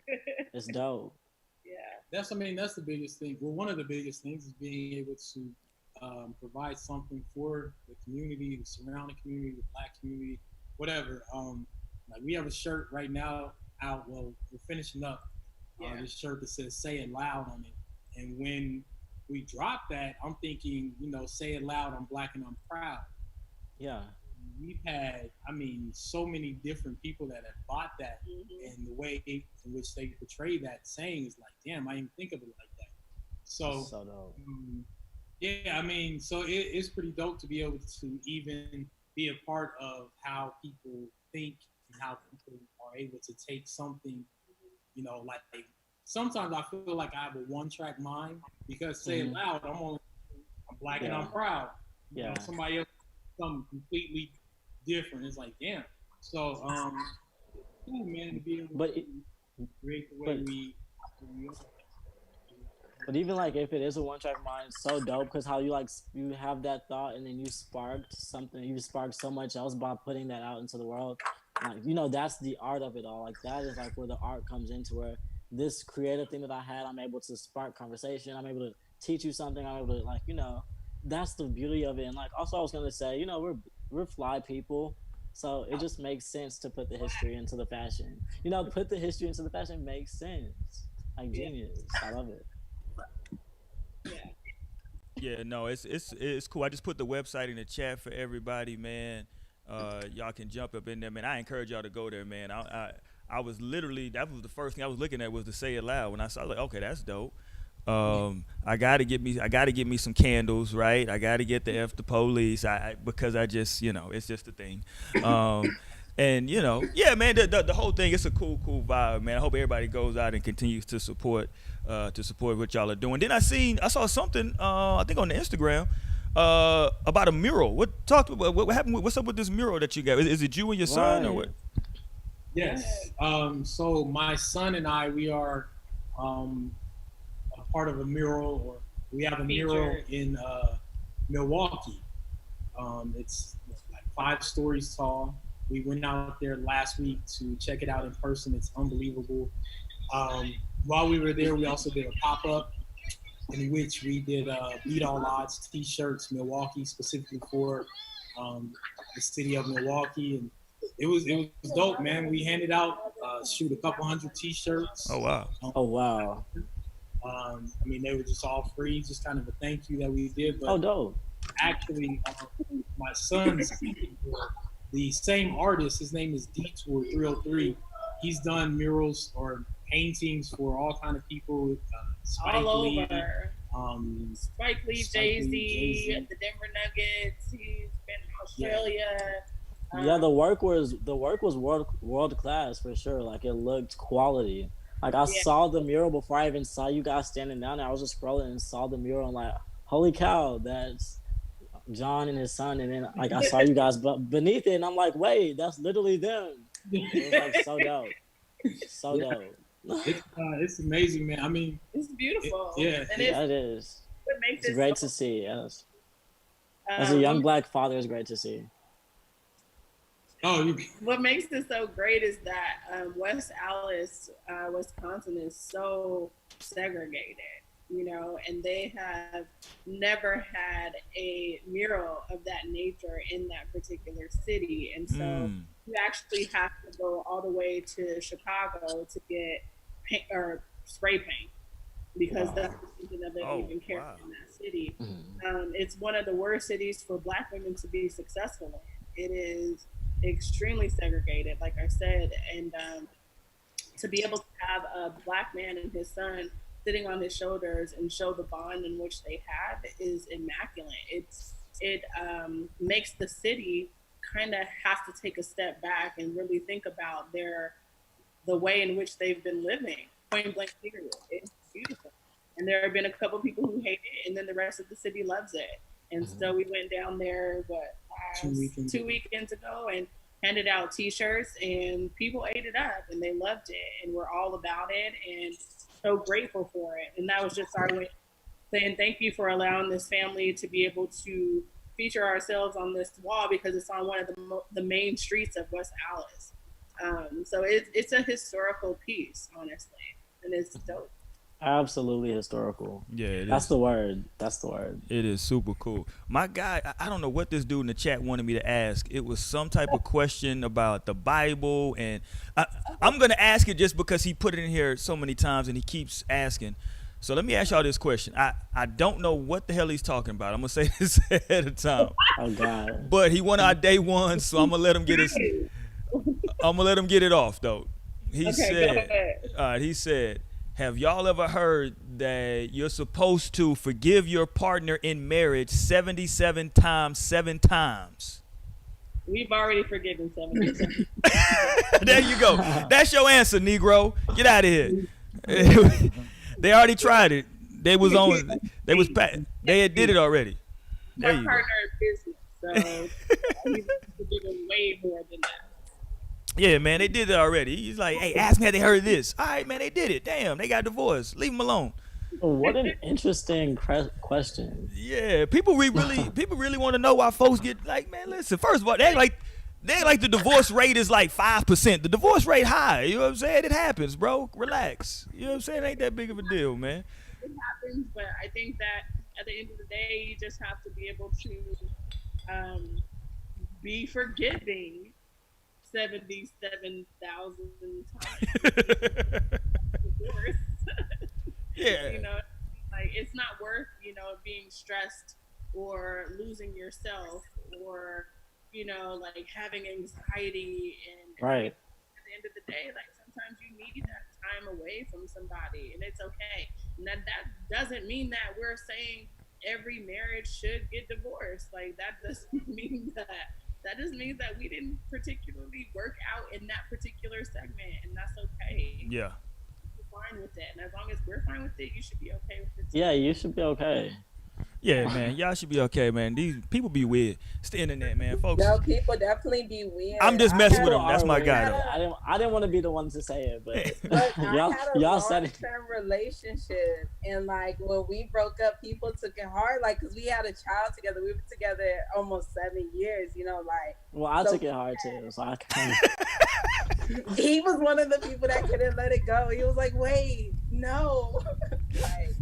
It's dope. Yeah. That's, I mean, that's the biggest thing. Well, one of the biggest things is being able to provide something for the community, the surrounding community, the black community, whatever. Like we have a shirt right now out. Well, we're finishing up Yeah. this shirt that says "Say It Loud" on it. And when we drop that, I'm thinking, say it loud. I'm black and I'm proud. Yeah. We've had, I mean, so many different people that have bought that, and the way in which they portray that saying is like, damn, I didn't think of it like that. So, So dope. yeah, I mean, so it's pretty dope to be able to even be a part of how people think and how people are able to take something, like sometimes I feel like I have a one track mind because say it loud, I'm black and I'm proud. Yeah. Somebody else something completely different. It's like, damn. So, cool, man, to be able But to create the way we But even like if it is a one track mind, it's so dope because how you like you have that thought and then you sparked something, you sparked so much else by putting that out into the world. Like that's the art of it all. Like that is like where the art comes into where this creative thing that I had, I'm able to spark conversation. I'm able to teach you something. I'm able to like that's the beauty of it. And like also I was gonna say, we're fly people. So it just makes sense to put the history into the fashion. Put the history into the fashion makes sense. Like genius. I love it. Yeah. Yeah, no, it's cool. I just put the website in the chat for everybody, man. Y'all can jump up in there, man. I encourage y'all to go there, man. I was literally that was the first thing I was looking at was to say it loud when I saw like, okay, that's dope. I gotta get me some candles, right? I gotta get the F the police, because I just it's just a thing. And yeah, man, the whole thing, it's a cool vibe, man. I hope everybody goes out and continues to support what y'all are doing. Then I saw something I think on the Instagram about a mural. What happened? What's up with this mural that you got? Is it you and your son or what? Yes. So my son and I, we are a part of a mural, or we have a mural in Milwaukee. It's like 5 stories tall. We went out there last week to check it out in person. It's unbelievable. While we were there, we also did a pop-up in which we did Beat All Odds T-shirts, Milwaukee, specifically for the city of Milwaukee, and it was dope, man. We handed out a couple hundred T-shirts. Oh wow! Oh wow! I mean, they were just all free, just kind of a thank you that we did. But dope! Actually, my son's the same artist. His name is Detour 303. He's done murals or paintings for all kind of people. Spike all Lee, over. Spike Lee, Jay-Z, the Denver Nuggets. He's been in Australia. Yeah, the work was world class for sure. Like it looked quality. Like I saw the mural before I even saw you guys standing down there. I was just scrolling and saw the mural and like, holy cow, that's John and his son. And then like I saw you guys beneath it, and I'm like, wait, that's literally them. It was like so dope, so dope. It's amazing, man. I mean, it's beautiful. And it is. It's great to see. Yes, as a young black father, it's great to see. What makes it so great is that West Allis, Wisconsin, is so segregated, and they have never had a mural of that nature in that particular city, and so you actually have to go all the way to Chicago to get paint or spray paint because that's something that they even carry in that city. It's one of the worst cities for Black women to be successful in. It is extremely segregated, like I said, and to be able to have a Black man and his son sitting on his shoulders and show the bond in which they had is immaculate. It makes the city kind of have to take a step back and really think about the way in which they've been living. Point blank period. It's beautiful. And there have been a couple people who hate it, and then the rest of the city loves it. And so we went down there, 2 weekends ago, and handed out T-shirts, and people ate it up and they loved it, and we're all about it, and so grateful for it. And that was just our way saying thank you for allowing this family to be able to feature ourselves on this wall because it's on one of the main streets of West Allis. So it's a historical piece, honestly, and it's dope. Absolutely historical. Yeah, That's the word. That's the word. It is super cool. My guy, I don't know what this dude in the chat wanted me to ask. It was some type of question about the Bible, and I'm going to ask it just because he put it in here so many times and he keeps asking. So let me ask y'all this question. I don't know what the hell he's talking about. I'm going to say this ahead of time. Oh, God. But he won our day one, so I'm going to let him get his. I'm going to let him get it off, though. He said, have y'all ever heard that you're supposed to forgive your partner in marriage 77 times 7 times? We've already forgiven 77. There you go. That's your answer, Negro. Get out of here. They already tried it. They was on. They had did it already. My partner in business, so he's forgiven way more than that. Yeah, man, they did it already. He's like, hey, ask me how they heard this. All right, man, they did it. Damn, they got divorced. Leave them alone. What an interesting question. Yeah, people really want to know why folks get like, man, listen. First of all, they like the divorce rate is like 5%. The divorce rate high. You know what I'm saying? It happens, bro. Relax. You know what I'm saying? It ain't that big of a deal, man. It happens, but I think that at the end of the day, you just have to be able to be forgiving 77,000 times. Yeah. You know, like it's not worth, being stressed or losing yourself or, like having anxiety and right. At the end of the day, like sometimes you need that time away from somebody and it's okay. And that doesn't mean that we're saying every marriage should get divorced. Like that doesn't mean that. That just means that we didn't particularly work out in that particular segment, and that's okay. Yeah. We're fine with it, and as long as we're fine with it, you should be okay with it too. Yeah, you should be okay. Yeah, man, y'all should be okay, man. These people be weird. It's the internet, man, folks. No, people definitely be weird. I'm just messing with them. That's my guy, though. I didn't want to be the one to say it, but y'all said it. Long-term relationship, and like when we broke up, people took it hard, like because we had a child together. We were together almost 7 years. Like. Well, I took it hard too, so I kind of. He was one of the people that couldn't let it go. He was like, "Wait, no." Like,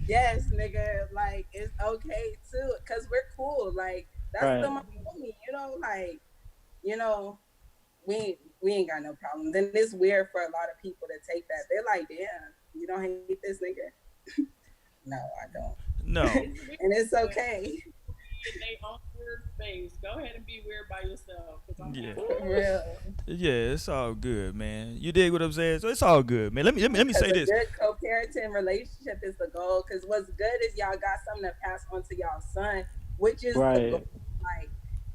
yes, nigga, like it's okay too, cause we're cool. Like that's still my homie, like, we ain't got no problem. Then it's weird for a lot of people to take that. They're like, damn, you don't hate this nigga? No, I don't. No. And it's okay. They own your space. Go ahead and be weird by yourself. Yeah. For real. Yeah, it's all good, man. You dig what I'm saying? So it's all good, man. Let me say this. A good co-parenting relationship is the goal. Because what's good is y'all got something to pass on to y'all's son, which is the goal. Like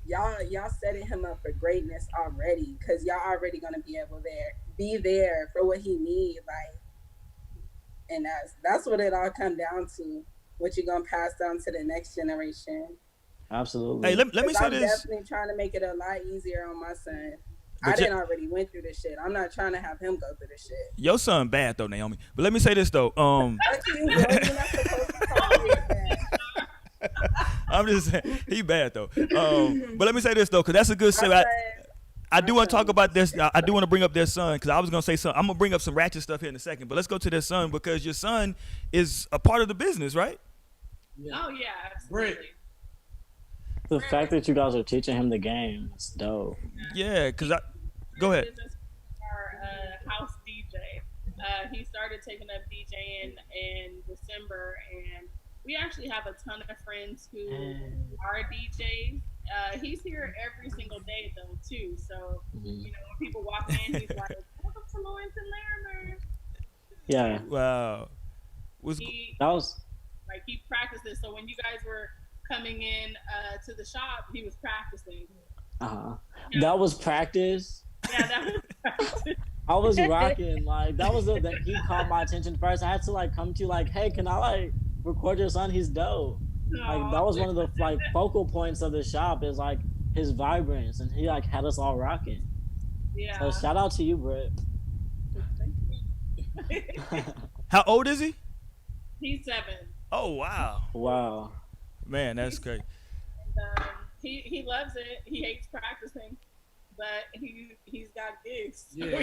y'all setting him up for greatness already. Because y'all already gonna be there for what he needs. Like, and that's what it all come down to. What you gonna pass down to the next generation. Absolutely. Hey, let me say I'm this. I'm definitely trying to make it a lot easier on my son. But I didn't already went through this shit. I'm not trying to have him go through this shit. Your son bad though, Naomi. But let me say this though. You're not supposed to call me bad. I'm just saying he bad though. But let me say this though, because that's a good segue. I do want to talk about this. I do want to bring up their son because I was gonna say something. I'm gonna bring up some ratchet stuff here in a second. But let's go to their son because your son is a part of the business, right? Oh yeah, absolutely. The fact that you guys are teaching him the game is dope. Yeah, because go ahead. Our house DJ. He started taking up DJing in December, and we actually have a ton of friends who are DJs. He's here every single day though too. So when people walk in, he's like, "Welcome to Lawrence and Larimer." Yeah. Wow. He practices. So when you guys were coming in to the shop, he was practicing. That was practice. Yeah, that was practice. I was rocking. Like that was that he caught my attention first. I had to come to you hey, can I record your son? He's dope. That was one of the focal points of the shop is his vibrance, and he like had us all rocking. Yeah. So shout out to you, Britt. How old is he? He's 7. Oh wow. Wow. Man, that's great. And, he loves it. He hates practicing, but he's got gigs. Yeah,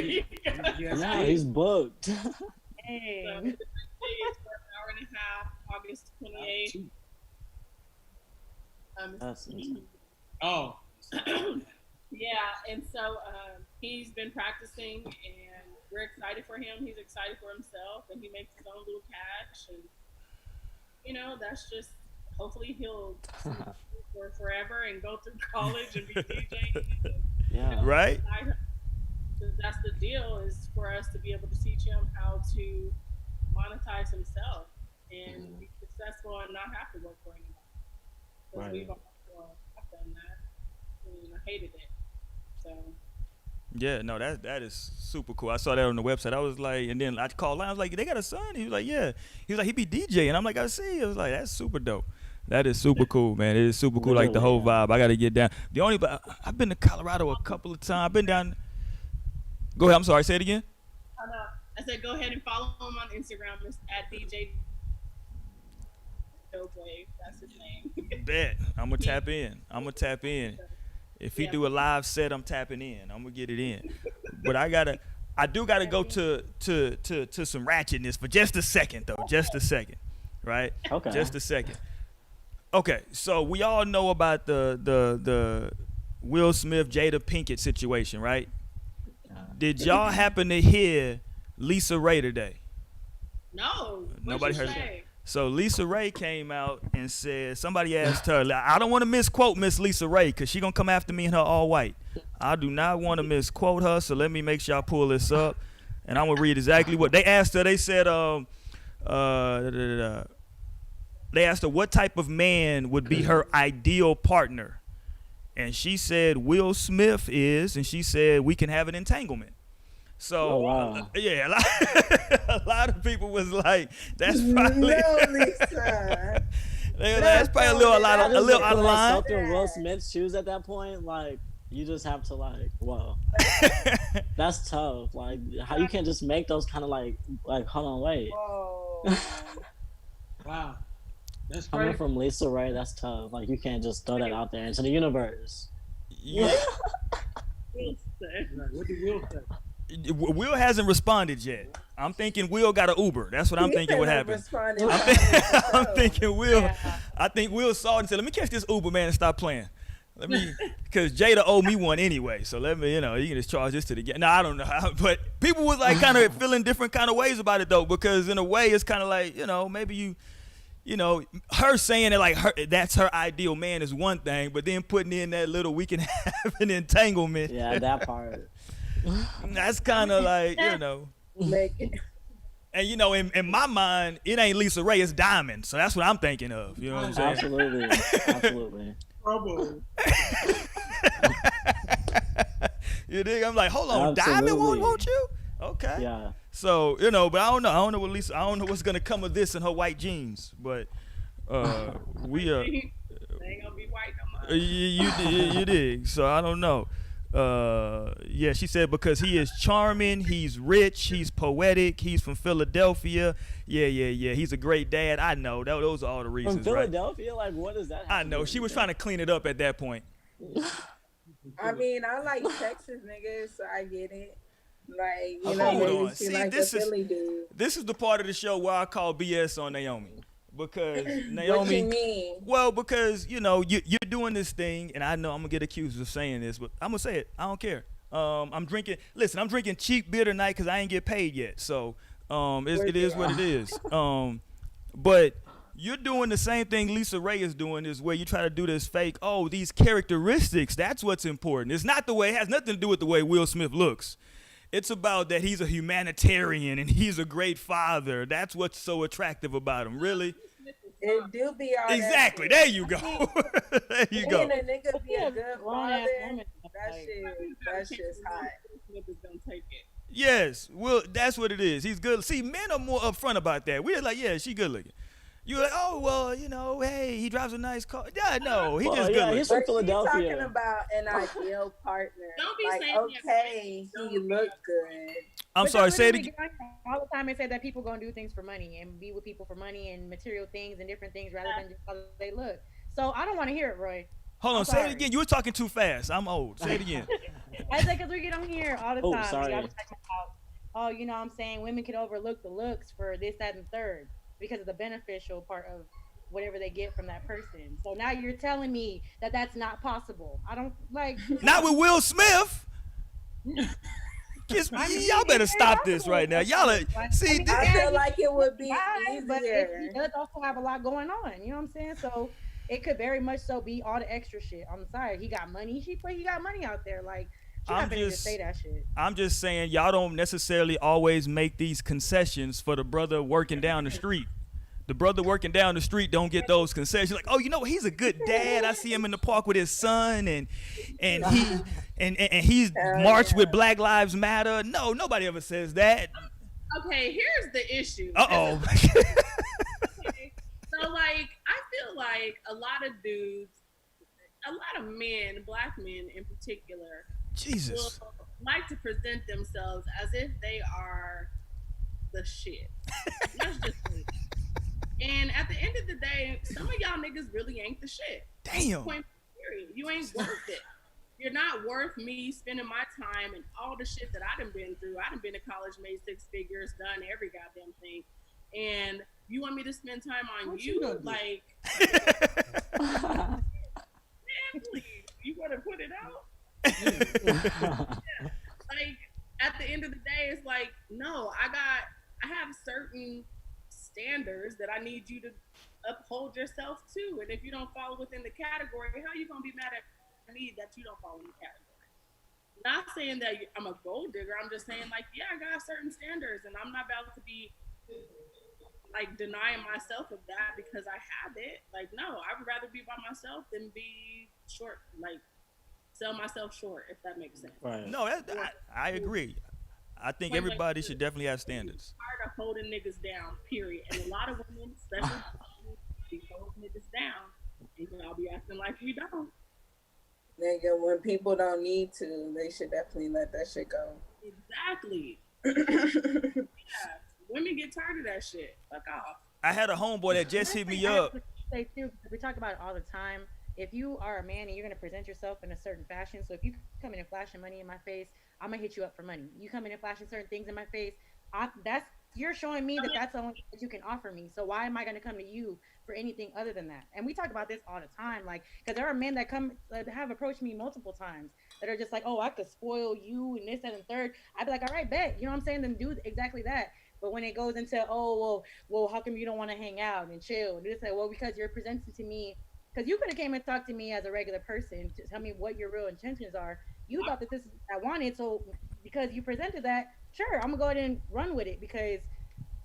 Yeah, he's booked. Hey. So it's for an hour and a half, August 28th. That's Oh. Yeah, and so he's been practicing, and we're excited for him. He's excited for himself, and he makes his own little cash, and that's just hopefully he'll for forever and go through college and be DJing. Yeah. Right. That's the deal, is for us to be able to teach him how to monetize himself and be successful and not have to work for anybody. Because I've done that, and I hated it. So. Yeah, no, that is super cool. I saw that on the website. I was like, and then I called. I was like, they got a son. He was like, yeah. He was like, he be DJing. I'm like, I see. I was like, that's super dope. That is super cool, man. It is super cool. Like the whole vibe. I got to get down. I've been to Colorado a couple of times. I've been down. Go ahead. I'm sorry. Say it again. I said, go ahead and follow him on Instagram. It's at DJ Doughboy. That's his name. Bet. I'm gonna tap in. If he do a live set, I'm tapping in. I'm gonna get it in. But I do gotta go to some ratchetness for just a second though. Just a second. Right? Okay. Just a second. Okay, so we all know about the Will Smith Jada Pinkett situation, right? Did y'all happen to hear LisaRaye today? No. Nobody heard that. So LisaRaye came out and said, somebody asked her, I don't want to misquote Miss LisaRaye because she going to come after me in her all white. I do not want to misquote her, so let me make sure I pull this up. And I'm going to read exactly what they asked her. They said, they asked her what type of man would be her ideal partner. And she said Will Smith is, and she said we can have an entanglement. So, yeah, a lot of people was like, that's probably Lisa. that's probably a little out of line. Myself in Will Smith's shoes at that point, like you just have to whoa, that's tough. Like how you can't just make those kind of like hold on, wait. Whoa. Wow. That's Coming crazy. from LisaRaye, that's tough. Like you can't just throw that out there into the universe. Yeah. What did Will say? Will hasn't responded yet. I'm thinking Will got an Uber. That's what I'm thinking would happen. I'm thinking Will. Yeah. I think Will saw it and said, "Let me catch this Uber man and stop playing. Let me, because Jada owed me one anyway. So let me, you can just charge this to the game." No, I don't know, but people was like kind of feeling different kind of ways about it though, because in a way it's kind of like maybe her saying it that's her ideal man is one thing, but then putting in that little we can have an entanglement. Yeah, that part. That's kind of like, And in my mind, it ain't LisaRaye, it's Diamond. So that's what I'm thinking of. You know what I'm saying? Absolutely. Trouble. You dig? I'm like, hold on, Absolutely. Diamond won't you? Okay. Yeah. So, but I don't know. I don't know what's gonna come of this in her white jeans. But we are. They ain't gonna be white no more. You dig. So I don't know. Yeah, she said because he is charming, he's rich, he's poetic, he's from Philadelphia. Yeah. He's a great dad. I know. Those are all the reasons. From Philadelphia? Like, what is that? I know. She was trying to clean it up at that point. I mean, I like Texas niggas, so I get it. Like, hold on. See, like this is the part of the show where I call BS on Naomi. Because Naomi, what you mean? Well, because you're doing this thing, and I know I'm gonna get accused of saying this, but I'm gonna say it. I don't care. I'm drinking cheap beer tonight because I ain't get paid yet. So it is what it is. But you're doing the same thing LisaRaye is doing, is where you try to do this fake. Oh, these characteristics. That's what's important. It's not the way. It has nothing to do with the way Will Smith looks. It's about that he's a humanitarian and he's a great father. That's what's so attractive about him. Really? It do be all exactly. That there you go. There you go. And a nigga be a good father. That's just hot. Yes. Well, that's what it is. He's good. See, men are more upfront about that. We're like, yeah, she good looking. You're like, oh well, hey, he drives a nice car. Yeah, no, he Well, just good yeah, looking. he's from But she's talking Philadelphia. about an ideal partner. Don't be Like, saying okay, he looked good. I'm But sorry, they say it literally again. get on here all the time and say that people gonna do things for money and be with people for money and material things and different things rather than just how they look. So I don't want to hear it, Roy. Hold I'm on, say it sorry. again. You were talking too fast. I'm old. Say it again. I say because we get on here all the Oh, time. sorry. Y'all be talking about, oh, you know what I'm saying? Women can overlook the looks for this, that, and third because of the beneficial part of whatever they get from that person. So now you're telling me that that's not possible. I don't like. Not with Will Smith. I mean, Y'all better it's stop very this possible. right now. Y'all see. I mean, I yeah, feel like it would be right, but he easier. does also have a lot going on. You know what I'm saying? So it could very much so be all the extra shit on the side. He got money. He got money out there. Like she I'm not finna just just- say that shit. I'm just saying, y'all don't necessarily always make these concessions for the brother working down the street. The brother working down the street don't get those concessions. Like, oh, he's a good dad. I see him in the park with his son, and he's marched with Black Lives Matter. No, nobody ever says that. Okay, here's the issue. Uh-oh. Okay, so like I feel like a lot of dudes, a lot of men, black men in particular, Jesus. will like to present themselves as if they are the shit. Let's just say that. And at the end of the day, some of y'all niggas really ain't the shit. Damn. Point period. You ain't worth it. You're not worth me spending my time and all the shit that I done been through. I done been to college, made 6 figures, done every goddamn thing. And you want me to spend time on you? Like, man, please. You want to put it out? Yeah. Like, at the end of the day, it's like, no, I have certain standards that I need you to uphold yourself to. And if you don't fall within the category, how are you going to be mad at me that you don't fall in the category? Not saying that I'm a gold digger. I'm just saying, like, yeah, I got certain standards, and I'm not about to be like denying myself of that because I have it. Like, no, I would rather be by myself than be short, like sell myself short, if that makes sense. Right. No, I agree. I think everybody should definitely have standards. I'm tired of holding niggas down, period. And a lot of women, especially, be holding niggas down, and y'all be acting like we don't. Nigga, when people don't need to, they should definitely let that shit go. Exactly. Yeah. Women get tired of that shit. Fuck off. I had a homeboy that just hit me up. Say too, we talk about it all the time. If you are a man and you're gonna present yourself in a certain fashion, so if you come in and flashing money in my face, I'm gonna hit you up for money. You come in and flashing certain things in my face, you're showing me that that's the only thing that you can offer me. So why am I gonna come to you for anything other than that? And we talk about this all the time, like, because there are men that come that have approached me multiple times that are just like, oh, I could spoil you and this, that, and third. I'd be like, all right, bet. You know what I'm saying? Then do exactly that. But when it goes into, oh, well, how come you don't want to hang out and chill? And just say, well, because you're presenting to me, because you could have came and talked to me as a regular person to tell me what your real intentions are. You thought that this is what I wanted, so because you presented that, sure, I'm gonna go ahead and run with it, because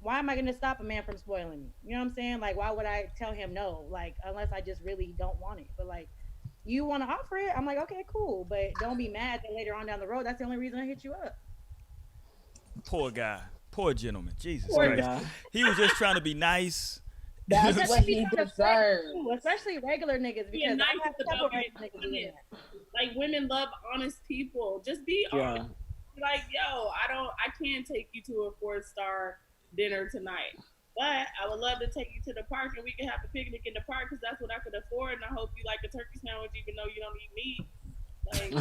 why am I gonna stop a man from spoiling me? You know what I'm saying? Like, why would I tell him no? Like, unless I just really don't want it. But like, you want to offer it, I'm like, okay, cool, but don't be mad that later on down the road, that's the only reason I hit you up. Poor guy. Poor gentleman. Jesus Poor Christ. guy. He was just trying to be nice. That's what he deserves. Especially regular niggas, Being because nice I have is a couple about regular being niggas doing honest. that. Like, women love honest people. Just be honest. Like, yo, I can't take you to a 4-star dinner tonight, but I would love to take you to the park and we can have a picnic in the park because that's what I could afford. And I hope you like a turkey sandwich even though you don't eat meat. Like,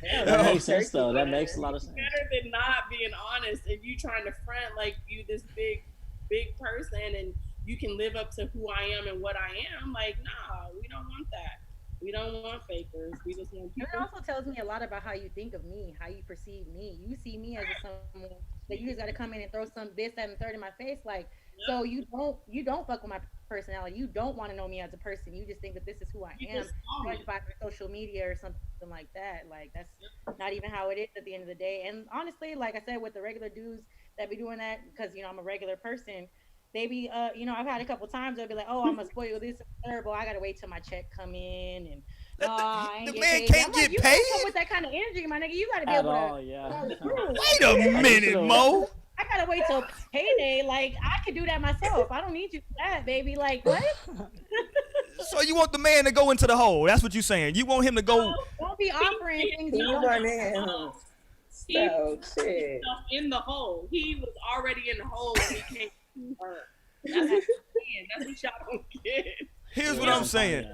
Yeah, that makes sense though. That makes a lot of sense. better than not being honest. If you trying to front like you this big person and you can live up to who I am and what I am, like, nah, we don't want that. We don't want fakers. We just want people. It also tells me a lot about how you think of me, how you perceive me. You see me as someone that you just got to come in and throw some this, that, and third in my face. Like, so you don't fuck with my personality. You don't want to know me as a person. You just think that this is who I am. Like by social media or something like that. Like, that's not even how it is at the end of the day. And honestly, like I said, with the regular dudes that be doing that, because I'm a regular person. They be, I've had a couple times they'll be like, oh, I'm gonna spoil this terrible. I gotta wait till my check come in, and the man can't get paid with that kind of energy, my nigga. You gotta be At able all, to. yeah. Wait a minute, Mo. I gotta wait till payday. Like I could do that myself. I don't need you for that, baby. Like what? So you want the man to go into the hole? That's what you're saying. You want him to go? Don't be offering things you He don't went have. in. He So put shit. himself in the hole. He was already in the hole when he came to her. That's what I'm saying. That's what y'all don't get. Here's what I'm saying.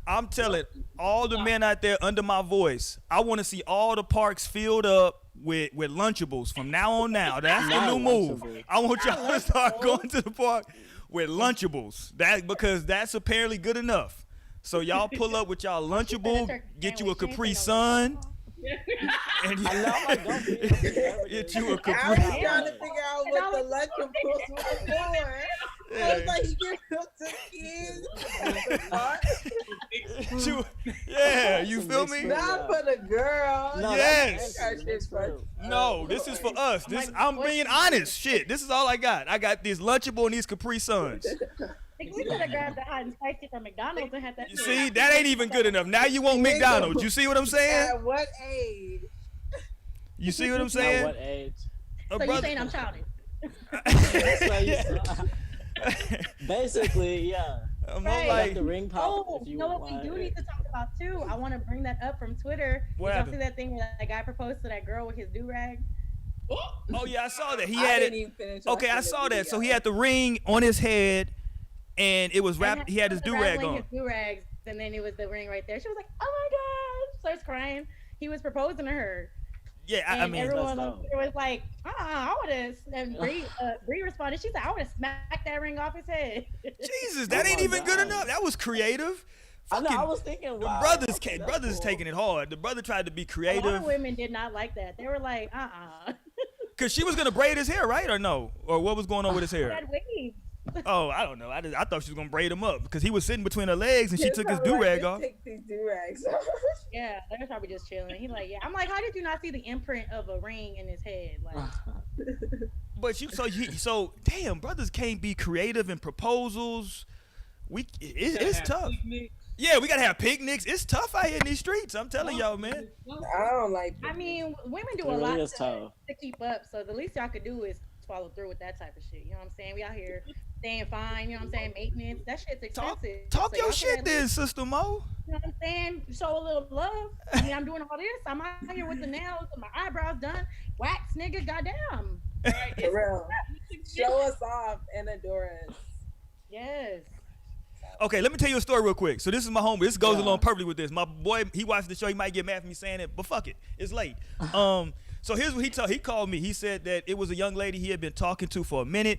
I'm telling all the men out there under my voice, I want to see all the parks filled up with Lunchables from now on. Now that's the new move. I want y'all to start going to the park with Lunchables. Because that's apparently good enough. So y'all pull up with y'all Lunchable, get you a Capri Sun. And get you a I was Capri. trying to figure out what the Lunchables was for. I was like, you give them to kids? Yeah, you feel me? Not for the girl. No, Yes. that's No, this is for us. I'm being honest. Shit, this is all I got. I got this Lunchable and these Capri Suns. Like, we could have grabbed the hot and spicy from McDonald's and had that. You see, that ain't even good enough. Now you want McDonald's. You see what I'm saying? At what age? You see what I'm At saying? what age? So you saying I'm childish? Basically, yeah. I'm Right. like, The ring pop. Oh, if you know what we want. do need to talk about too? I want to bring that up from Twitter. What Did y'all happened? see that thing where that guy proposed to that girl with his do-rag? oh yeah, I saw that. He I had didn't it. even finish Okay, I watching the saw that. So he video. had the ring on his head, and it was wrapped. He had his do rag Rattling on. his do-rags, and then it was the ring right there. She was like, "Oh my god!" Starts crying. He was proposing to her. Yeah, And I mean, everyone that's on Twitter was like, I would have. And Bree responded. She said, "I would have smacked that ring off his head." Jesus, that Oh ain't my even good God. enough. That was creative. I know. I Fucking- was thinking, The wow, brothers okay, came. that's Brothers cool. taking it hard. The brother tried to be A lot creative of women did not like that. They were like, because she was gonna braid his hair, right, or no, or what was going on with his hair? That wave. Oh, I don't know. I thought she was gonna braid him up because he was sitting between her legs and she It's took his probably do like, rag just off. Take these do-rags off. Yeah, they were probably just chilling. He like, yeah. I'm like, how did you not see the imprint of a ring in his head? Like, But so damn, brothers can't be creative in proposals. It's tough. Yeah, we gotta have picnics. It's tough out here in these streets. I'm telling y'all, man. I don't like I mean, women do It a lot really is to tough. keep up. So the least y'all could do is follow through with that type of shit. You know what I'm saying? We out here staying fine. You know what I'm saying? Maintenance. That shit's expensive. Talk So your y'all shit could at then, least, Sister Mo. you know what I'm saying? Show a little love. I mean, I'm doing all this. I'm out here with the nails and my eyebrows done. Wax, nigga, goddamn. Right? for real. Show us off and adore us. Yes. Okay, let me tell you a story real quick. So this is my homie. This goes Yeah. along perfectly with this. My boy, he watched the show. He might get mad at me saying it, but fuck it. It's late. So here's what he told. He called me. He said that it was a young lady he had been talking to for a minute.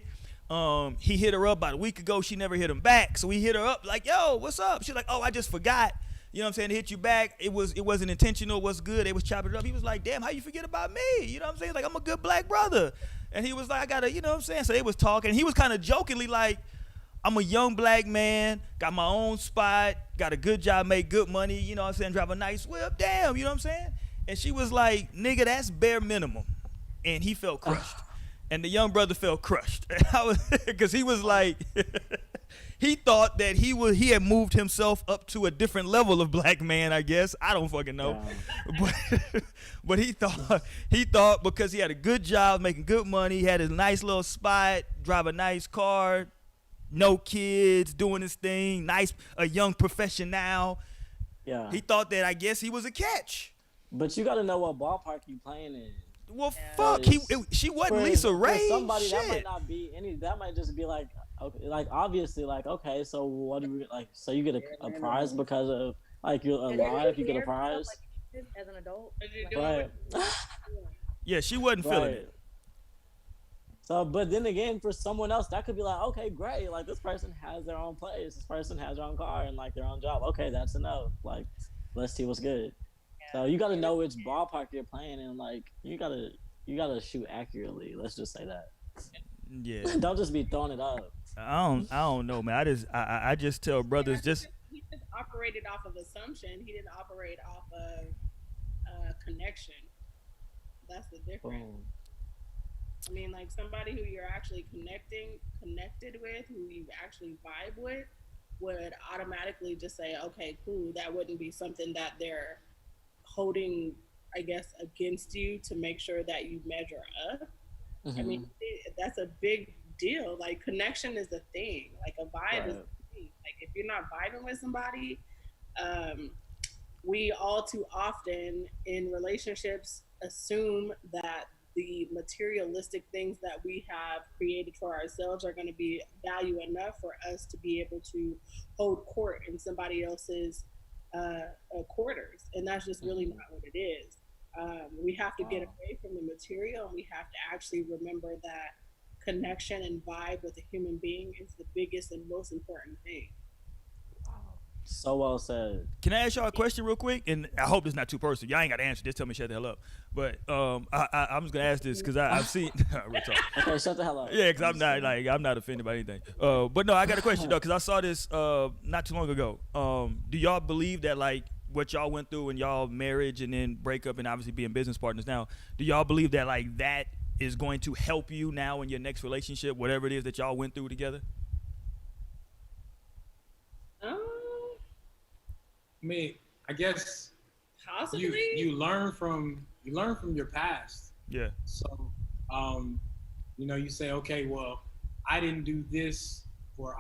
He hit her up about a week ago. She never hit him back. So he hit her up like, "Yo, what's up?" She's like, "Oh, I just forgot. You know what I'm saying? To hit you back. It wasn't intentional. What's good? They was chopping it up." He was like, "Damn, how you forget about me?" You know what I'm saying? Like, I'm a good black brother. And he was like, "I gotta," you know what I'm saying? So they was talking. He was kind of jokingly like, "I'm a young black man, got my own spot, got a good job, make good money, you know what I'm saying, drive a nice whip, damn, you know what I'm saying?" And she was like, "Nigga, that's bare minimum." And he felt crushed. And the young brother felt crushed. Because he was like, he thought that he had moved himself up to a different level of black man, I guess. I don't fucking know. But he thought because he had a good job, making good money, had his nice little spot, drive a nice car, no kids, doing his thing, a young professional. Yeah. He thought that I guess he was a catch. But you got to know what ballpark you playing in. Well, fuck, she wasn't LisaRaye. Somebody Shit. that might not be any. That might just be like, okay, like obviously, like okay, so what do we like? So you get a prize because of like you're alive. You get a prize. As an adult. Right. Yeah, she wasn't feeling it. So, but then again, for someone else, that could be like, okay, great. Like this person has their own place. This person has their own car and like their own job. Okay, that's enough. Like, let's see what's good. So you got to know which ballpark you're playing in. Like you gotta shoot accurately. Let's just say that. Yeah. Don't just be throwing it up. I don't know, man. I just tell brothers He just operated off of assumption. He didn't operate off of connection. That's the difference. Boom. I mean, like somebody who you're actually connected with, who you actually vibe with, would automatically just say, okay, cool. That wouldn't be something that they're holding, I guess, against you to make sure that you measure up. I mean, that's a big deal. Like connection is a thing. Like a vibe is a thing. Like if you're not vibing with somebody, um, we all too often in relationships assume that the materialistic things that we have created for ourselves are going to be value enough for us to be able to hold court in somebody else's quarters, and that's just really not what it is. We have to get away from the material, and we have to actually remember that connection and vibe with a human being is the biggest and most important thing. So well said. Can I ask y'all a question real quick? And I hope it's not too personal. Y'all ain't got to answer. Just tell me shut the hell up. But I'm just gonna ask this because I've seen. Okay, shut the hell up. Yeah, because I'm not offended by anything. But no, I got a question though because I saw this not too long ago. Do y'all believe that like what y'all went through in y'all marriage and then breakup and obviously being business partners now? Do y'all believe that like that is going to help you now in your next relationship, whatever it is that y'all went through together? I mean, I guess possibly you learn from your past. Yeah. So, you say, okay, well, I didn't do this, or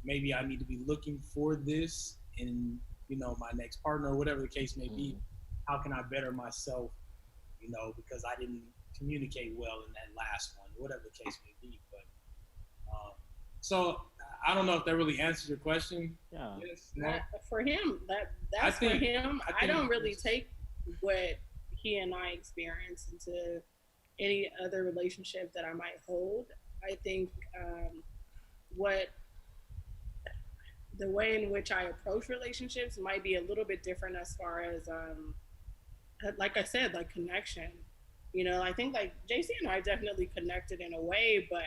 maybe I need to be looking for this in my next partner, or whatever the case may be. How can I better myself? Because I didn't communicate well in that last one, whatever the case may be. But so I don't know if that really answers your question. Yeah. Yes, no? For him, that's for him. I don't really take what he and I experience into any other relationship that I might hold. I think what the way in which I approach relationships might be a little bit different as far as like I said, like connection. I think like JC and I definitely connected in a way, but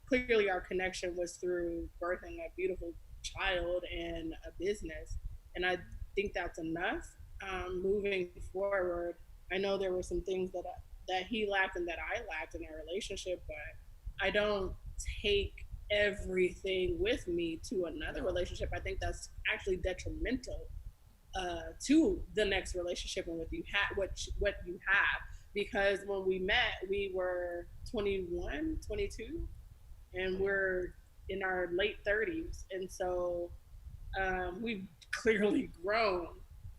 clearly our connection was through birthing a beautiful child and a business, and I think that's enough. Moving forward, I know there were some things that he lacked and that I lacked in our relationship, but I don't take everything with me to another relationship. I think that's actually detrimental to the next relationship and what you have, because when we met, we were 21, 22, and we're in our late 30s. And so we've clearly grown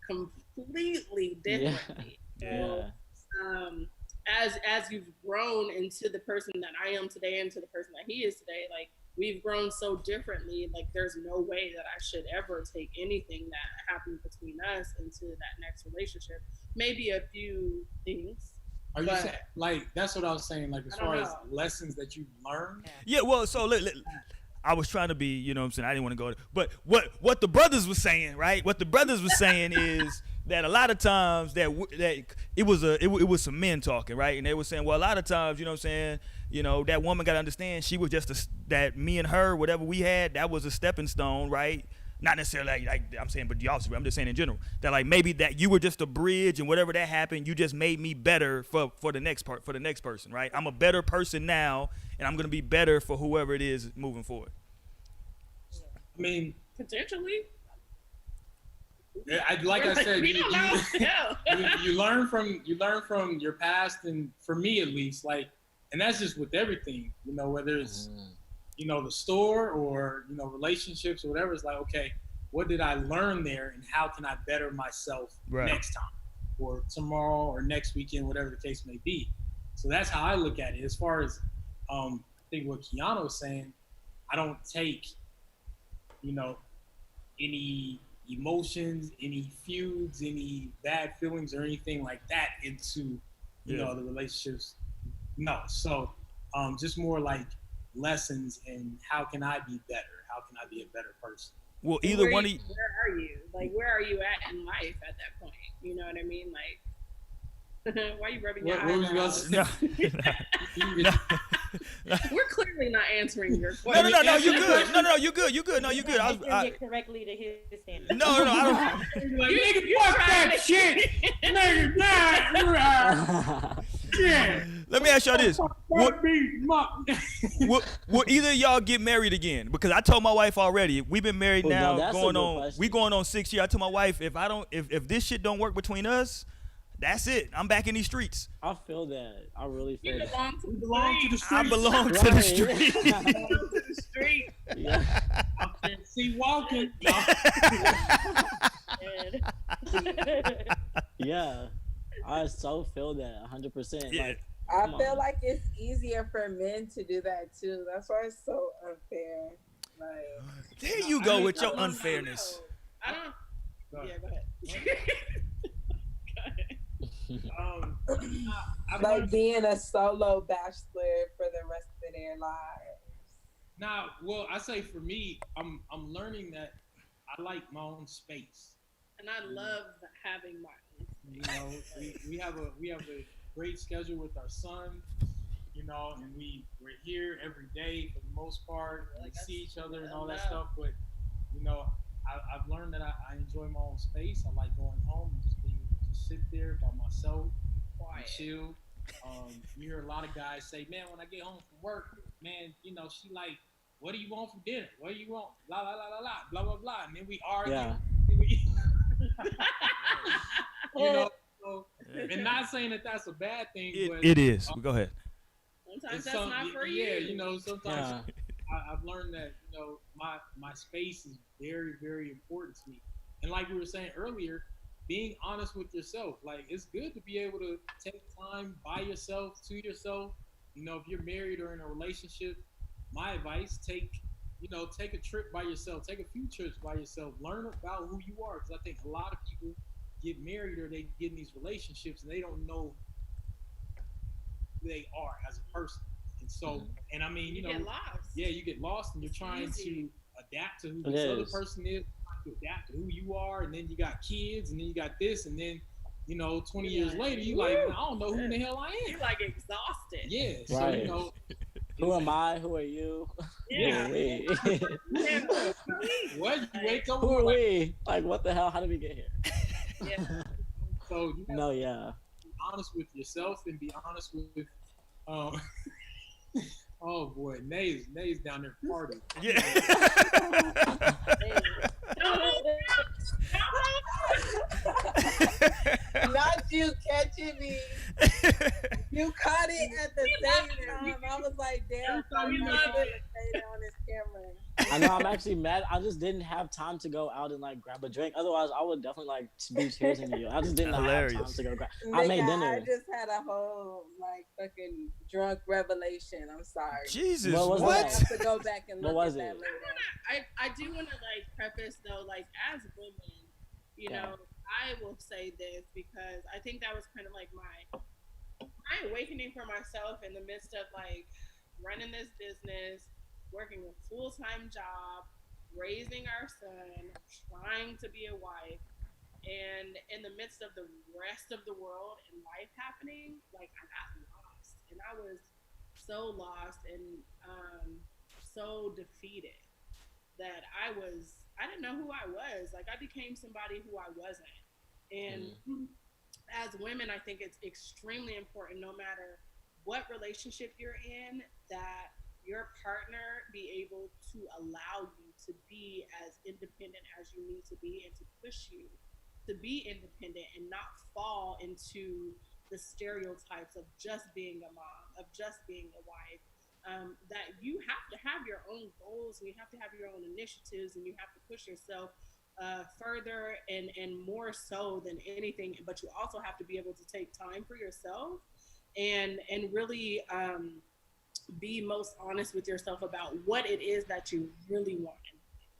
completely differently. Yeah. So, as you've grown into the person that I am today, into the person that he is today, like we've grown so differently. Like there's no way that I should ever take anything that happened between us into that next relationship. Maybe a few things. Are you saying, like, that's what I was saying, like, as far as lessons that you've learned? Yeah, well, so I was trying to be, what I'm saying, I didn't want to go there. But what the brothers was saying, right? What the brothers was saying is that a lot of times that it was some men talking, right? And they were saying, well, a lot of times, that woman got to understand she was just that me and her, whatever we had, that was a stepping stone, right? Not necessarily like I'm saying, but the opposite. I'm just saying in general that like maybe that you were just a bridge, and whatever that happened, you just made me better for the next person, right? I'm a better person now, and I'm gonna be better for whoever it is moving forward. I mean, potentially. Like I said, you learn from your past, and for me at least, like, and that's just with everything, whether it's the store or relationships or whatever. It's like, okay, what did I learn there, and how can I better myself next time or tomorrow or next weekend, whatever the case may be. So that's how I look at it. As far as I think what Kiana was saying, I don't take any emotions, any feuds, any bad feelings or anything like that into the relationships. No. So just more like lessons and how can I be better? How can I be a better person? Well, either one of you. Where are you? Like, where are you at in life at that point? You know what I mean? Like, why are you rubbing your eyes? We're clearly not answering your question. No, you're good. No, you're good. You're good. No, you're good. I get correctly to his standard. No, I don't. Like, nigga, fuck that shit. Nigga, nah. Yeah. Let me ask y'all this. Will either of y'all get married again? Because I told my wife already. We've been married now going on 6 years. I told my wife if this shit don't work between us, That's it. I'm back in these streets. I feel that. I really We feel that. belong to We the belong to the street. I streets. belong to the Right. streets. We belong to the street. Yeah. Out there, see walking. No. Yeah. I so feel that 100%. Yeah. Like, I come feel on. like it's easier for men to do that too. That's why it's so unfair. Like, There you go with your No, no, no, unfairness. no. I don't. Go ahead. Yeah, go ahead. I've like learned- being a solo bachelor for the rest of their lives. Now, well, I say for me, I'm learning that I like my own space. And I love having my own. You know, we have a great schedule with our son. You know, and we're here every day for the most part. We Like, see each other and all that enough. stuff. But you know, I've learned that I enjoy my own space. I like going home and just being able to sit there by myself, and Quiet. chill. You hear a lot of guys say, "Man, when I get home from work, man, you know, she like, what do you want for dinner? What do you want? Blah blah blah blah blah blah blah blah." And then we argue. Yeah. You know, so, and not saying that that's a bad thing, but It is. Go ahead. Sometimes it's that's some- not for you. Yeah, you know, sometimes Yeah. I've learned that, you know, my space is very, very important to me. And like we were saying earlier, being honest with yourself. Like, it's good to be able to take time by yourself, to yourself. You know, if you're married or in a relationship, my advice, take a trip by yourself. Take a few trips by yourself. Learn about who you are. Because I think a lot of people get married or they get in these relationships and they don't know who they are as a person. And so, and I mean, you know, get lost. yeah, you get lost and you're It's trying easy. to adapt to who It this other is. person is, trying to adapt to who you are, and then you got kids, and then you got this, and then, you know, 20 years Yeah. later, you like, I don't know who the hell I You're am. like exhausted. Yeah, so Right. you know, Who am I? Who are you? Yeah. Who are we? Yeah. what you wake up Who are like, we? Like, what the hell? How did we get here? Yeah. so you have No, to yeah. be honest with yourself and be honest with, um, oh boy, Nays down there partying. Yeah. Not you catching me. You caught it at the same time. I was like, damn, so We you love to it. say that on this camera. I know I'm actually mad. I just didn't have time to go out and like grab a drink. Otherwise, I would definitely like be cheering to you. I just didn't have time Hilarious. to go grab. I made Nigga, dinner. I just had a whole like fucking drunk revelation. I'm sorry. Jesus, What was I what? that? have to go back and What look was at that it? later. I do want to like preface though, like as women, you Yeah. know, I will say this because I think that was kind of like my awakening for myself in the midst of like running this business, working a full-time job, raising our son, trying to be a wife, and in the midst of the rest of the world and life happening, like I got lost, and I was so lost and so defeated that I didn't know who I was. Like I became somebody who I wasn't. And as women, I think it's extremely important, no matter what relationship you're in, that your partner be able to allow you to be as independent as you need to be and to push you to be independent and not fall into the stereotypes of just being a mom, of just being a wife. That you have to have your own goals, and you have to have your own initiatives, and you have to push yourself further and more so than anything. But you also have to be able to take time for yourself and really be most honest with yourself about what it is that you really want,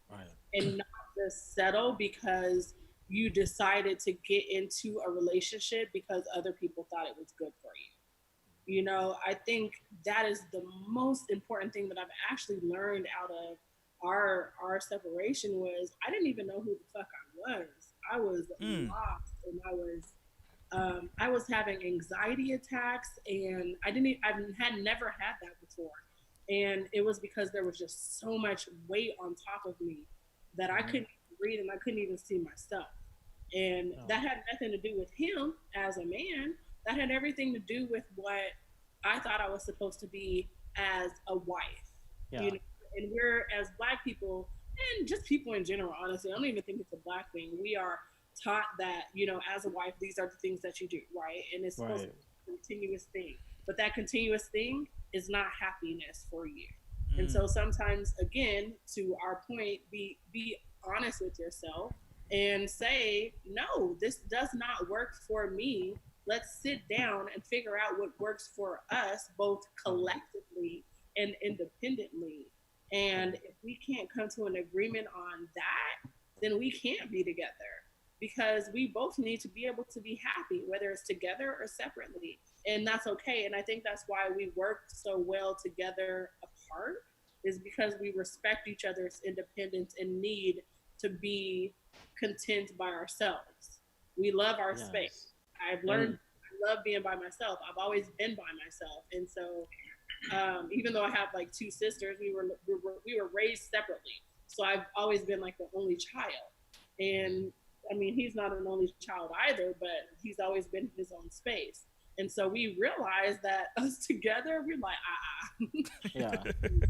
Right. and not just settle because you decided to get into a relationship because other people thought it was good for you. You know, I think that is the most important thing that I've actually learned out of our separation was I didn't even know who the fuck I was. I was lost, and I was having anxiety attacks, and I had never had that before, and it was because there was just so much weight on top of me that I couldn't breathe and I couldn't even see myself, and that had nothing to do with him as a man. That had everything to do with what I thought I was supposed to be as a wife. Yeah. You know? And we're, as Black people, and just people in general, honestly, I don't even think it's a Black thing. We are taught that, as a wife, these are the things that you do, right? And it's supposed to Right. be a continuous thing. But that continuous thing is not happiness for you. And Mm. so sometimes, again, to our point, be honest with yourself and say, no, this does not work for me. Let's sit down and figure out what works for us, both collectively and independently. And if we can't come to an agreement on that, then we can't be together because we both need to be able to be happy, whether it's together or separately. And that's okay. And I think that's why we work so well together apart, is because we respect each other's independence and need to be content by ourselves. We love our space. Yes. I've learned And I love being by myself. I've always been by myself. And so even though I have like two sisters, we were raised separately. So I've always been like the only child. And I mean, he's not an only child either, but he's always been in his own space. And so we realized that us together, we're like, yeah.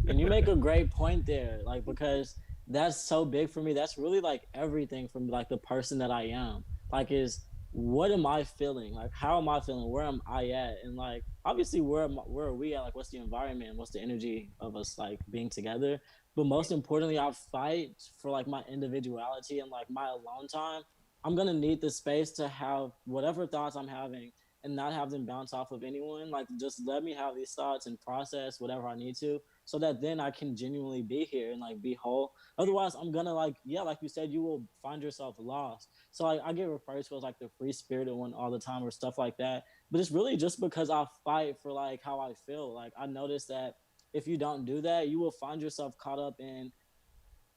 And you make a great point there, like because that's so big for me. That's really like everything from like the person that I am. Like is what am I feeling? Like how am I feeling? Where am I at? And like obviously where are we at? Like what's the environment? What's the energy of us like being together? But most importantly, I fight for like my individuality and like my alone time. I'm gonna need the space to have whatever thoughts I'm having and not have them bounce off of anyone. Like just let me have these thoughts and process whatever I need to so that then I can genuinely be here and like be whole. Otherwise I'm gonna like, yeah, like you said, you will find yourself lost. So like I get referred to as like the free spirited one all the time or stuff like that. But it's really just because I fight for like how I feel. Like I noticed that if you don't do that, you will find yourself caught up in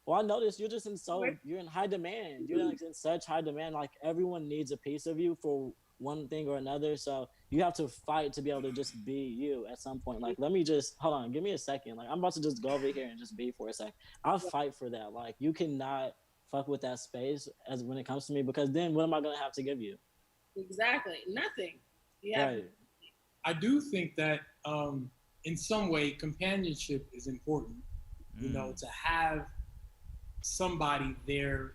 well, I noticed you're in high demand. You're like in such high demand. Like everyone needs a piece of you for one thing or another. So you have to fight to be able to just be you at some point. Like, let me just hold on, give me a second. Like I'm about to just go over here and just be for a sec. I'll fight for that. Like you cannot fuck with that space as when it comes to me because then what am I gonna have to give you? exactly, nothing. Yeah, Right. I do think that in some way companionship is important. You know, to have somebody there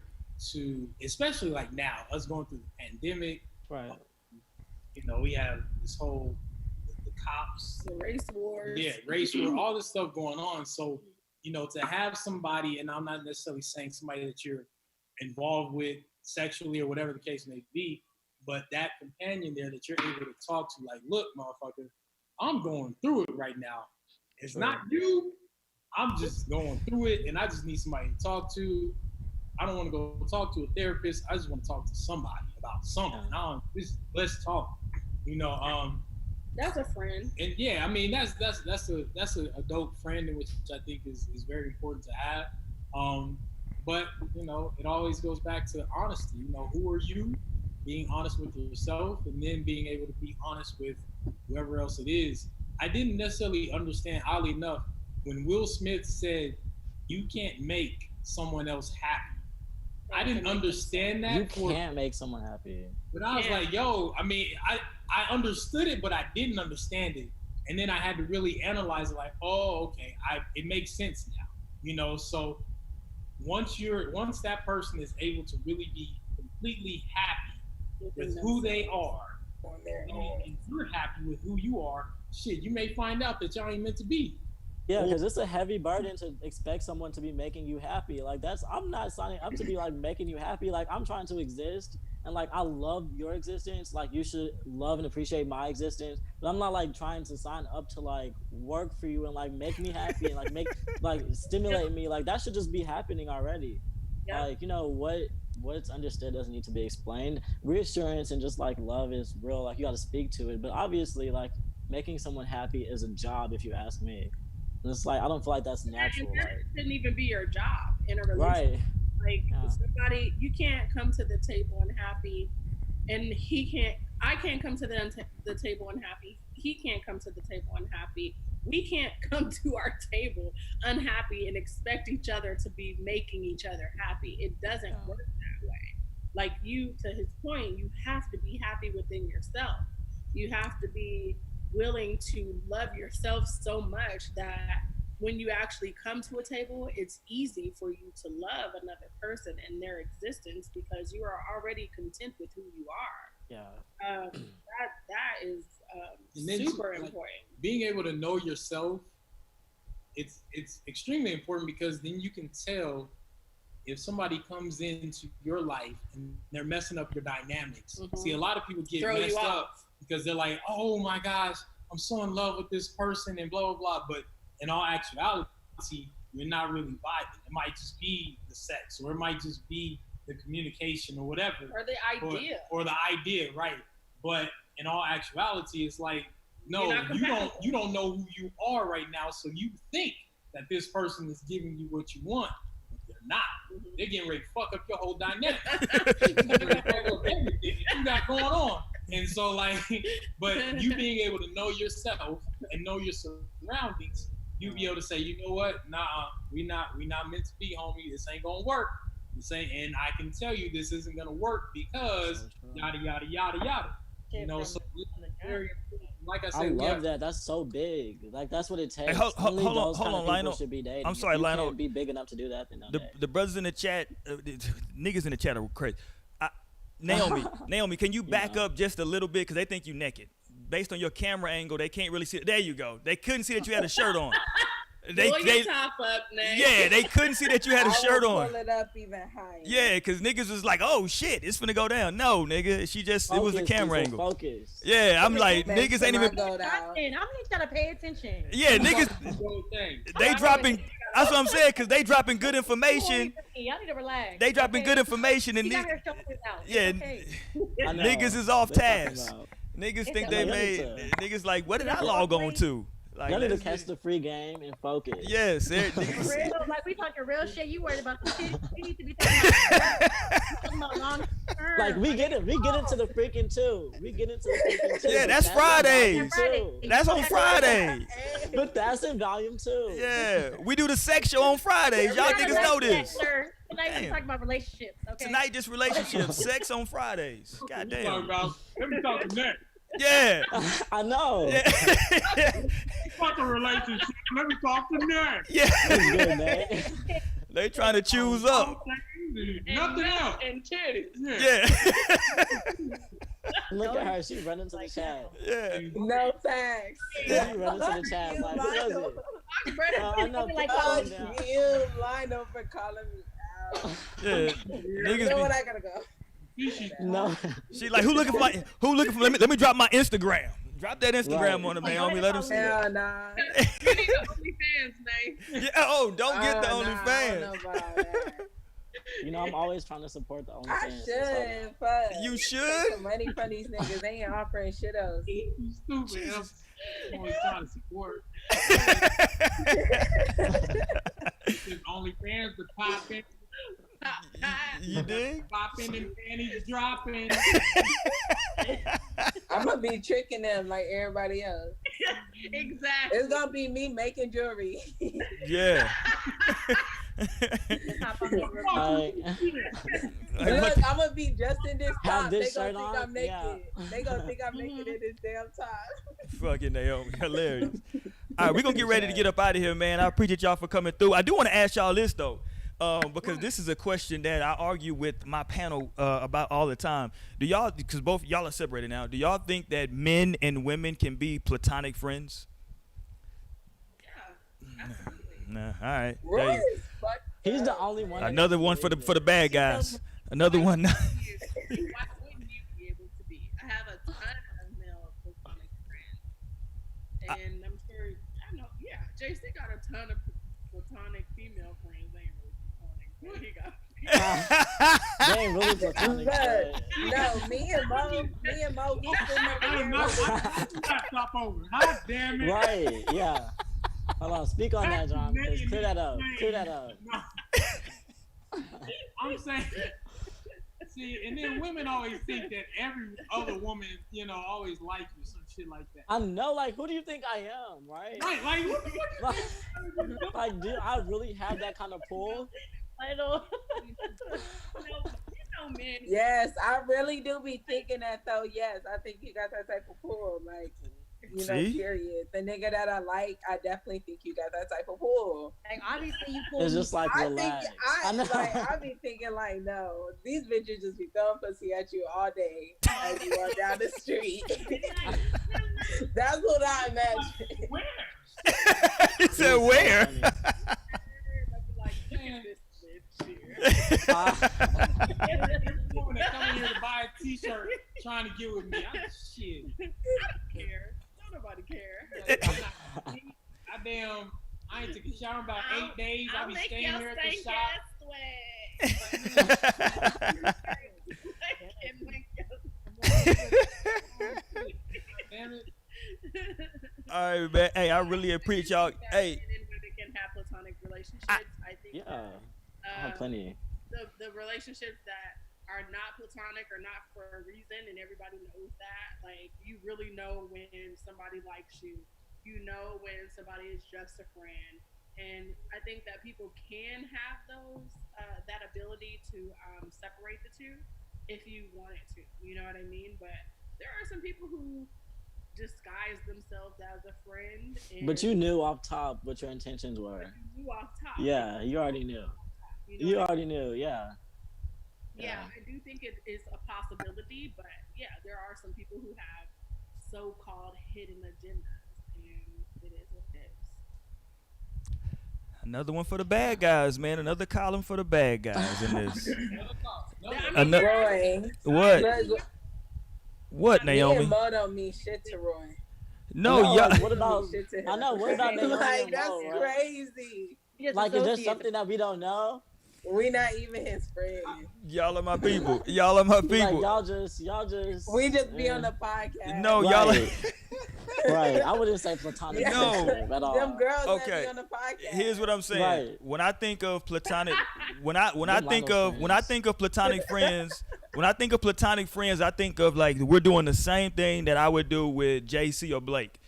to, especially like now, us going through the pandemic. Right. You know, we have this whole the cops, the race wars. yeah, race war, all this stuff going on. So, you know, to have somebody, and I'm not necessarily saying somebody that you're involved with sexually or whatever the case may be, but that companion there that you're able to talk to, like, look, motherfucker, I'm going through it right now. It's not you. I'm just going through it, and I just need somebody to talk to. I don't want to go talk to a therapist. I just want to talk to somebody about something. Let's talk. You know, that's a friend. And yeah, I mean that's a dope friend, in which I think is very important to have. But you know, it always goes back to honesty. You know, who are you? Being honest with yourself, and then being able to be honest with whoever else it is. I didn't necessarily understand, oddly enough, when Will Smith said, "You can't make someone else happy." I didn't understand that. You can't make someone happy. But I was like, yo, I mean, I understood it, but I didn't understand it. And then I had to really analyze it like, oh, okay, it makes sense now. You know, so once that person is able to really be completely happy with who they are, and you're happy with who you are, shit, you may find out that y'all ain't meant to be. Yeah, because it's a heavy burden to expect someone to be making you happy. Like I'm not signing up to be like making you happy. Like I'm trying to exist and like I love your existence. Like you should love and appreciate my existence. But I'm not like trying to sign up to like work for you and like make me happy and like make like stimulate me. Like that should just be happening already. Yeah. Like, you know, what's understood doesn't need to be explained. Reassurance and just like love is real. Like you gotta speak to it. But obviously like making someone happy is a job if you ask me. And it's like I don't feel like that's natural. That like, shouldn't even be your job in a relationship. Right. Like somebody, you can't come to the table unhappy, and I can't come to the table unhappy. He can't come to the table unhappy. We can't come to our table unhappy and expect each other to be making each other happy. It doesn't work that way. Like to his point, you have to be happy within yourself. You have to be willing to love yourself so much that when you actually come to a table, it's easy for you to love another person and their existence because you are already content with who you are. Yeah. That is super important. Being able to know yourself, it's extremely important because then you can tell if somebody comes into your life and they're messing up your dynamics. Mm-hmm. See, a lot of people get messed up because they're like, oh my gosh, I'm so in love with this person and blah, blah, blah. But in all actuality, you're not really vibing. It might just be the sex, or it might just be the communication or whatever. Or the idea. Or the idea, right. But in all actuality, it's like, no, you don't know who you are right now, so you think that this person is giving you what you want. They're not. Mm-hmm. They're getting ready to fuck up your whole dynamic. Everything you got going on. And so, like, but you being able to know yourself and know your surroundings, you be able to say, you know what? Nah, we not meant to be, homie. This ain't gonna work. And I can tell you this isn't gonna work because yada yada yada yada. You know, so very, like I said, I love that. That's so big. Like that's what it takes. Hey, hold on, Lionel. Should be dating. I'm sorry, Lionel. Can't be big enough to do that. The brothers in the chat, niggas in the chat are crazy. Naomi, can you back up just a little bit because they think you naked. Based on your camera angle, they can't really see it. There you go. They couldn't see that you had a shirt on. Pull your top up, Nate. Yeah, they couldn't see that you had a shirt on. Pull it up even higher. Yeah, because niggas was like, oh shit, it's finna go down. No, nigga, she just, it was the camera angle. Focus. Yeah, I'm like, niggas ain't even. I'm trying to pay attention. Yeah, niggas, they dropping, that's what I'm saying, because they dropping good information. Y'all need to relax. They dropping good information. And yeah, niggas is off task. Niggas think they made, niggas like, what did I log on to? Like, y'all need to catch the free game and focus. Yes, real, like we talking real shit. You worried about the shit. You need to be talking about long term. Like we get it. We get into the freaking two. We get into the freaking two. Yeah, that's Fridays. That's on Fridays. But that's in volume 2. Yeah, we do the sex show on Fridays. Y'all niggas know this. Tonight we talk about relationships. Okay. Tonight just relationships. Sex on Fridays. God damn. Let me talk to Nick. Yeah. I know. Yeah. Fuck a relationship. Let me talk to Nick. Yeah. That's good, man. They trying to choose up. Nothing else. And titties. Yeah. Look at her. She running to the chat. Yeah. No thanks. Yeah, she running to the chat. Like, who was it? I know. You line up for calling me out. Yeah. Niggas you know what? I gotta go. No. She like, who looking for let me drop my Instagram. Drop that Instagram on him, Naomi. Let him see it. Hell nah. You need the OnlyFans, Nate. Yeah, oh, don't get the OnlyFans. You know, I'm always trying to support the OnlyFans. I should, fuck. You should? Take some money from these niggas. They ain't offering shit else. You stupid. I'm always trying to support. OnlyFans, the popping. You dig? Popping and panties dropping. I'm gonna be tricking them like everybody else. Exactly. It's gonna be me making jewelry. Yeah. Look, I'm gonna be just in this top. They gonna think I'm naked. Yeah. They gonna think I'm naked in this damn top. Fucking Naomi, hilarious. All right, we're gonna get ready to get up out of here, man. I appreciate y'all for coming through. I do want to ask y'all this though. Because this is a question that I argue with my panel about all the time. Do y'all, because both y'all are separated now, do y'all think that men and women can be platonic friends? Yeah, absolutely. Nah, all right. Right. He's the only one. Another one for the bad guys. Another one. Why wouldn't you be able to be? I have a ton of male platonic friends, and I'm sure I know. Yeah, JC got a ton of platonic female friends. He got they ain't really platonic. No, me and Mo, we stop over. Hot damn it. Right, yeah. Hold on, speak on that, John. Clear that up. Clear that up. I'm saying, see, and then women always think that every other woman, you know, always like you, some shit like that. I know, like, who do you think I am, right? Right, like, what like, do I really have that kind of pull? I know. Man. Yes, I really do be thinking that though. Yes, I think you got that type of pull. Like, You know, See? period. The nigga that I like, I definitely think you got that type of pull. Like obviously you pull. It's just like I relax. think I know. I be thinking like, no, these bitches just be throwing pussy at you all day as you walk down the street. That's what I imagine. Where? He said where? Funny. Like, look at this bitch here. Every woman that come in here to buy a t-shirt trying to get with me, I'm shit. I don't care. Don't nobody care. I ain't took a shower in about 8 days. I I'll be make staying your here at the stank shop. ass sweat. Damn it. All right, man. Hey, I really appreciate y'all. Hey, Men and women can have platonic relationships. I think Yeah, I have plenty. the relationships that are not platonic are not for a reason, and everybody knows that. Like, you really know when somebody likes you. You know when somebody is just a friend. And I think that people can have those that ability to separate the two if you wanted to. You know what I mean? But there are some people who disguise themselves as a friend. And But you knew off top what your intentions were. you off top. Yeah, you already knew. You already knew. Yeah. Yeah, I do think it is a possibility, but yeah, there are some people who have so-called hidden agendas, and it is what it is. another one for the bad guys, man. Another column for the bad guys in this. I mean, Roy, What? look, What, me Naomi? and Mo don't mean shit to Roy. No, No, y'all. like, what about? Shit to him. I know. What about Naomi Like, and that's Mo, right? crazy. Like, is there something that we don't know? We not even his friend. Y'all are my people. Y'all are my Like, people. y'all just. We just be yeah. on the podcast. No, y'all. Are, Right. Right. I wouldn't say platonic No. friendship at all. Them girls that Okay. be on the podcast. Here's what I'm saying. Right. When I think of platonic, when I Them think Lionel's of when I friends. think of platonic friends, when I think of platonic friends, I think of like we're doing the same thing that I would do with JC or Blake.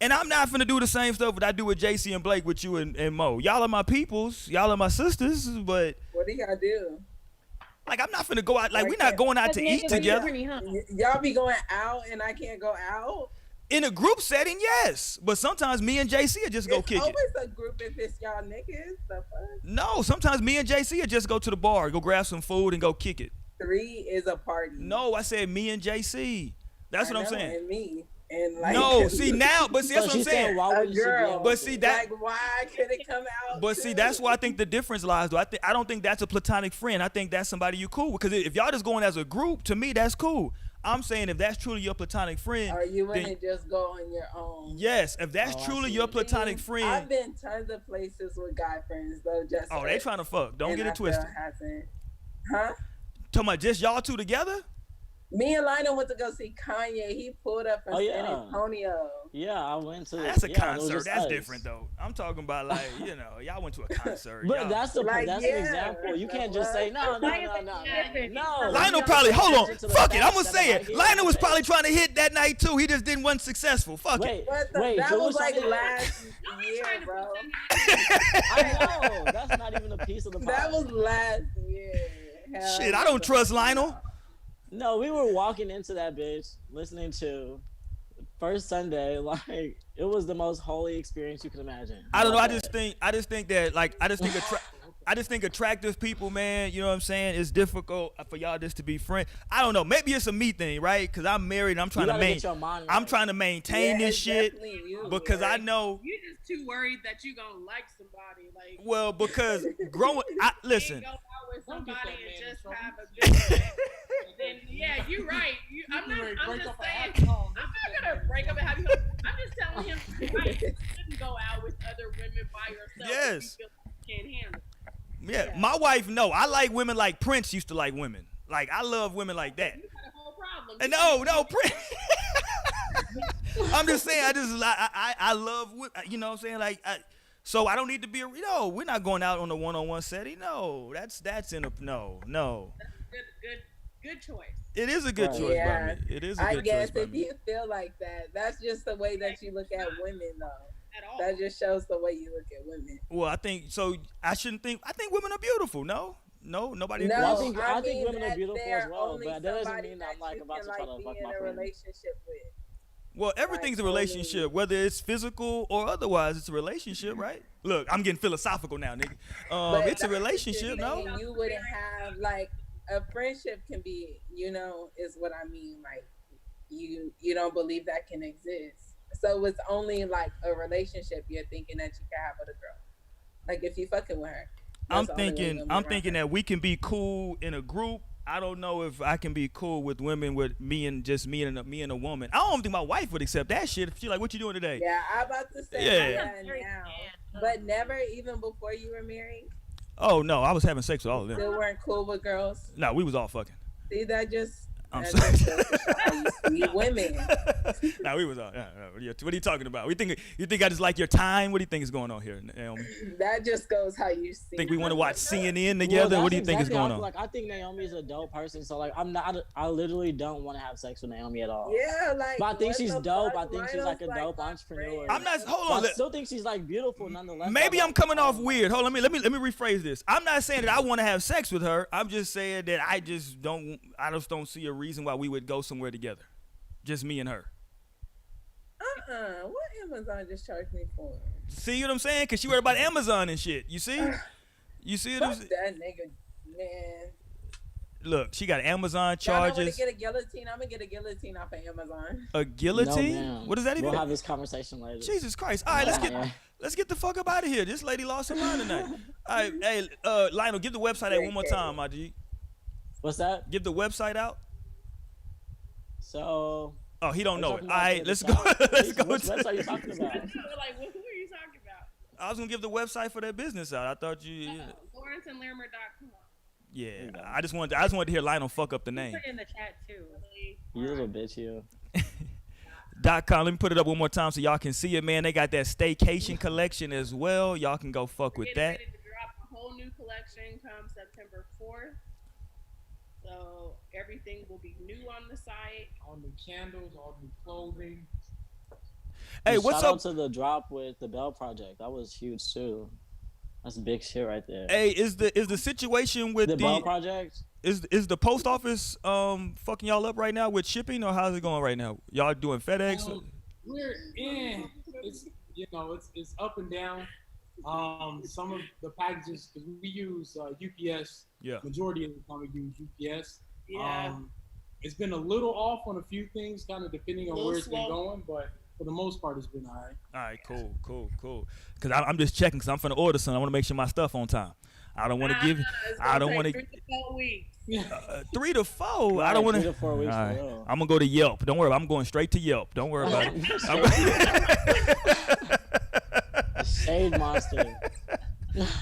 And I'm not finna do the same stuff that I do with JC and Blake with you and Mo. Y'all are my peoples. Y'all are my sisters. But What do y'all do? like, I'm not finna go out. Like, we're not going out to eat together Y'all be going out and I can't go out? in a group setting. Yes, but sometimes me and JC will just go It's kick it. always a group if it's y'all niggas. The fuck? No, sometimes me and JC will just go to the bar, go grab some food, and go kick it. 3 is a party. No, I said me and JC. That's I what I'm know, saying. And me. And like, No, see now, but see that's So what I'm she's saying, saying. why a wouldn't she be girl. able But to? see that, like, why could it come out? but see too? that's why I think the difference lies. Though I don't think that's a platonic friend. I think that's somebody you cool with. Because if y'all just going as a group, to me that's cool. I'm saying if that's truly your platonic friend, Or you then wouldn't just go on your own. yes, if that's Oh, I truly see. your platonic I've friend, been tons of places with guy friends though. Just oh, they trying to fuck. Don't and get I it still twisted. hasn't. Huh? Talking about just y'all two together? Me and Lionel went to go see Kanye. He pulled up from Oh, San yeah. Antonio. Yeah, I went to. That's a yeah, it was concert. just That's us. different though. I'm talking about like y'all went to a concert. But Y'all- that's the Like, that's yeah, an example. You can't just say no. Lionel probably hold on. Fuck it. I'm gonna say it. Lionel was probably trying to hit that night too. He just didn't wasn't successful. Fuck it. Wait, That Joe was like trying to- last year, trying to bro. I know that's not even a piece of the. That pie. was last year. Hell Shit, I don't trust Lionel. No, we were walking into that bitch listening to First Sunday. Like it was the most holy experience you could imagine. I don't know. Like I just think that like I just think attractive people, man. You know what I'm saying? It's difficult for y'all just to be friends. I don't know. Maybe it's a me thing, right? Because I'm married. And I'm trying to gotta get your mind right. I'm trying to maintain Yeah, this it's shit definitely you, because I right? know. You just too worried that you gonna like somebody. Like, Well, because growing, listen. go out with Don't get somebody that and man in just trouble. have a good time. Then yeah, you're right. I'm You ready to I'm break just up a saying. happy home. I'm not gonna break up a happy home. I'm just telling him right, you shouldn't go out with other women by yourself. Yes. If you feel like you can't handle it. Yeah, my wife, no. I like women like Prince used to like women. Like, I love women like that. You got a whole problem. And no, Prince. I'm just saying, I love, you know what I'm saying? Like, so I don't need to be, we're not going out on a one-on-one setting. No, that's in a, no. Good choice. It is a good choice Yeah. by me. It is a I good guess choice by if me. you feel like that, that's just the way that you look at women, though. At all. That just shows the way you look at women. Well, I think, so I think women are beautiful, no? No, nobody No, agrees? I think mean women are that beautiful they're as well, only but that doesn't somebody mean that I'm like you about can, to try like, to be fuck in my a friend. relationship with. Well, everything's a relationship, whether it's physical or otherwise. It's a relationship, right? Look, I'm getting philosophical now, nigga. It's a relationship, no? You wouldn't have like a friendship can be, is what I mean. Like you don't believe that can exist. So it's only like a relationship you're thinking that you can have with a girl. Like if you fucking with her. I'm thinking that we can be cool in a group. I don't know if I can be cool with women with me and a woman. I don't think my wife would accept that shit. She like, what you doing today? Yeah, I'm about to say that now. But never even before you were married? Oh no, I was having sex with all of them. Still weren't cool with girls? No, we was all fucking. See, that just I'm sorry. We women. Nah, we was all. What are you talking about? You think I just like your time? What do you think is going on here? That just goes how you see. Think we want to watch CNN together? Well, what do you think is going on? Like I think Naomi is a dope person, so like I literally don't want to have sex with Naomi at all. Yeah, like. But I think she's dope. I think she's like a dope entrepreneur. I'm not. Hold on. I still think she's like beautiful nonetheless. Maybe I'm coming off weird. Hold on. Let me rephrase this. I'm not saying that I want to have sex with her. I'm just saying that I just don't see a reason why we would go somewhere together. Just me and her. What Amazon just charged me for? See what I'm saying? Cause she worried about Amazon and shit. You see? You see what I'm saying? That nigga, man. Look, she got Amazon charges. I'm gonna get a guillotine. I'm gonna get a guillotine off of Amazon. A guillotine? No, what does that even? We'll have this conversation later. Jesus Christ! All right, let's get the fuck up out of here. This lady lost her mind tonight. All right, hey, Lionel, give the website out one more time, my G. What's that? Give the website out. So. Oh, he don't know it. All right, let's go. Let's go. What website are you talking about? Like, who are you talking about? I was gonna give the website for that business out. I thought you. LawrenceandLarimer.com. Yeah, I just wanted to hear Lionel fuck up the name. Put it in the chat too. You little bitch, you. .com. Let me put it up one more time so y'all can see it, man. They got that staycation collection as well. Y'all can go fuck with that. Ready to drop a whole new collection come September 4th. So everything will be new on the site. All new candles, all new clothing. Hey, what's Shout up out to the drop with the Bell Project? That was huge too. That's big shit right there. Hey, is the situation with the Bell Project? Is the post office fucking y'all up right now with shipping, or how's it going right now? Y'all doing FedEx? We're in. It's up and down. Some of the packages, because we use UPS. Yeah. Majority of the time we use UPS. Yeah. It's been a little off on a few things, kind of depending on where it's been going, but for the most part, it's been all right. All right, cool. Because I'm just checking, because I'm finna order something. I want to make sure my stuff on time. I don't want to give. I don't want to. 3 to 4 weeks. 3 to 4. Right, I don't want 3 to 4 weeks. All right. For real. I'm gonna go to Yelp. Don't worry. I'm going straight to Yelp. Don't worry about it. Shade monster.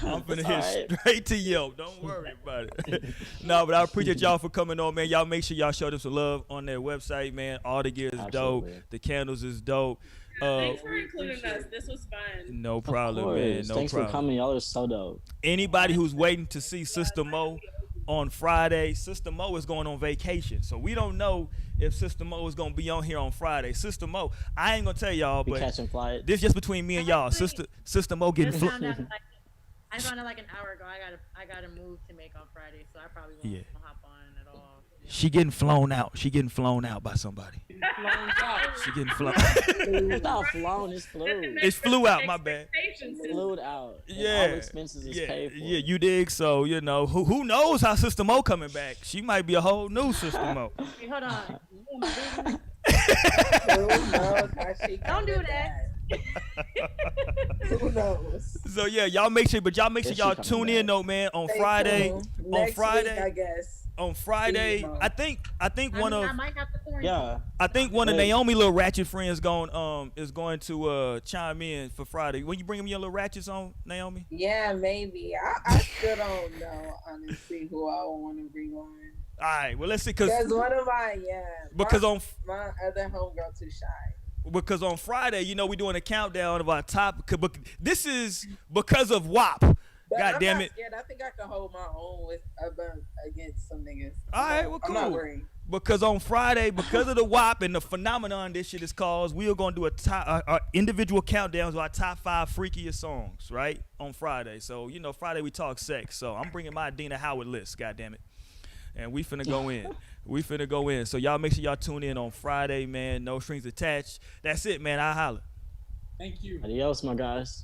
I'm finna hit straight to Yelp. Don't worry about it. No, but I appreciate y'all for coming on, man. Y'all make sure y'all show them some love on their website, man. All the gear is dope. The candles is dope. Thanks for including us. This was fun. No problem, man. No Thanks problem. for coming. Y'all are so dope. Anybody who's waiting to see Sister Mo on Friday, Sister Mo is going on vacation. So we don't know if Sister Mo is going to be on here on Friday. Sister Mo, I ain't going to tell y'all, but catching flight. This just between me and y'all. Sister Mo getting I found out like an hour ago. I got a move to make on Friday, so I probably won't hop on at all. She getting flown out. She getting flown out by somebody. She getting flown. It's not flown. It's flew. It's flew out. My bad. Flew out. Yeah. All expenses is paid for. Yeah, you dig? So who knows how Sister Mo coming back? She might be a whole new Sister Mo. Hey, hold on. Don't do that. Who knows? So yeah, y'all make sure y'all tune in though, man. On Friday, Next Friday, week, I guess. On Friday, I think one of Naomi Naomi little ratchet friends is going to chime in for Friday. When you bring them your little ratchets on, Naomi? Yeah, maybe. I still don't know honestly who I would want to bring on. All right, well let's see, because one of my my other homegirl too shy. Because on Friday, we're doing a countdown of our top. This is because of WAP. But God damn it! I think I can hold my own against some niggas. All right, well, cool. I'm not worried. Because on Friday, because of the WAP and the phenomenon this shit is caused, we are going to do our individual countdowns of our top 5 freakiest songs, right? On Friday. So, Friday we talk sex. So I'm bringing my Dina Howard list, God damn it. and we finna go in. We finna go in. So y'all make sure y'all tune in on Friday, man. No strings attached. That's it, man. I holla. Thank you. Adios, my guys.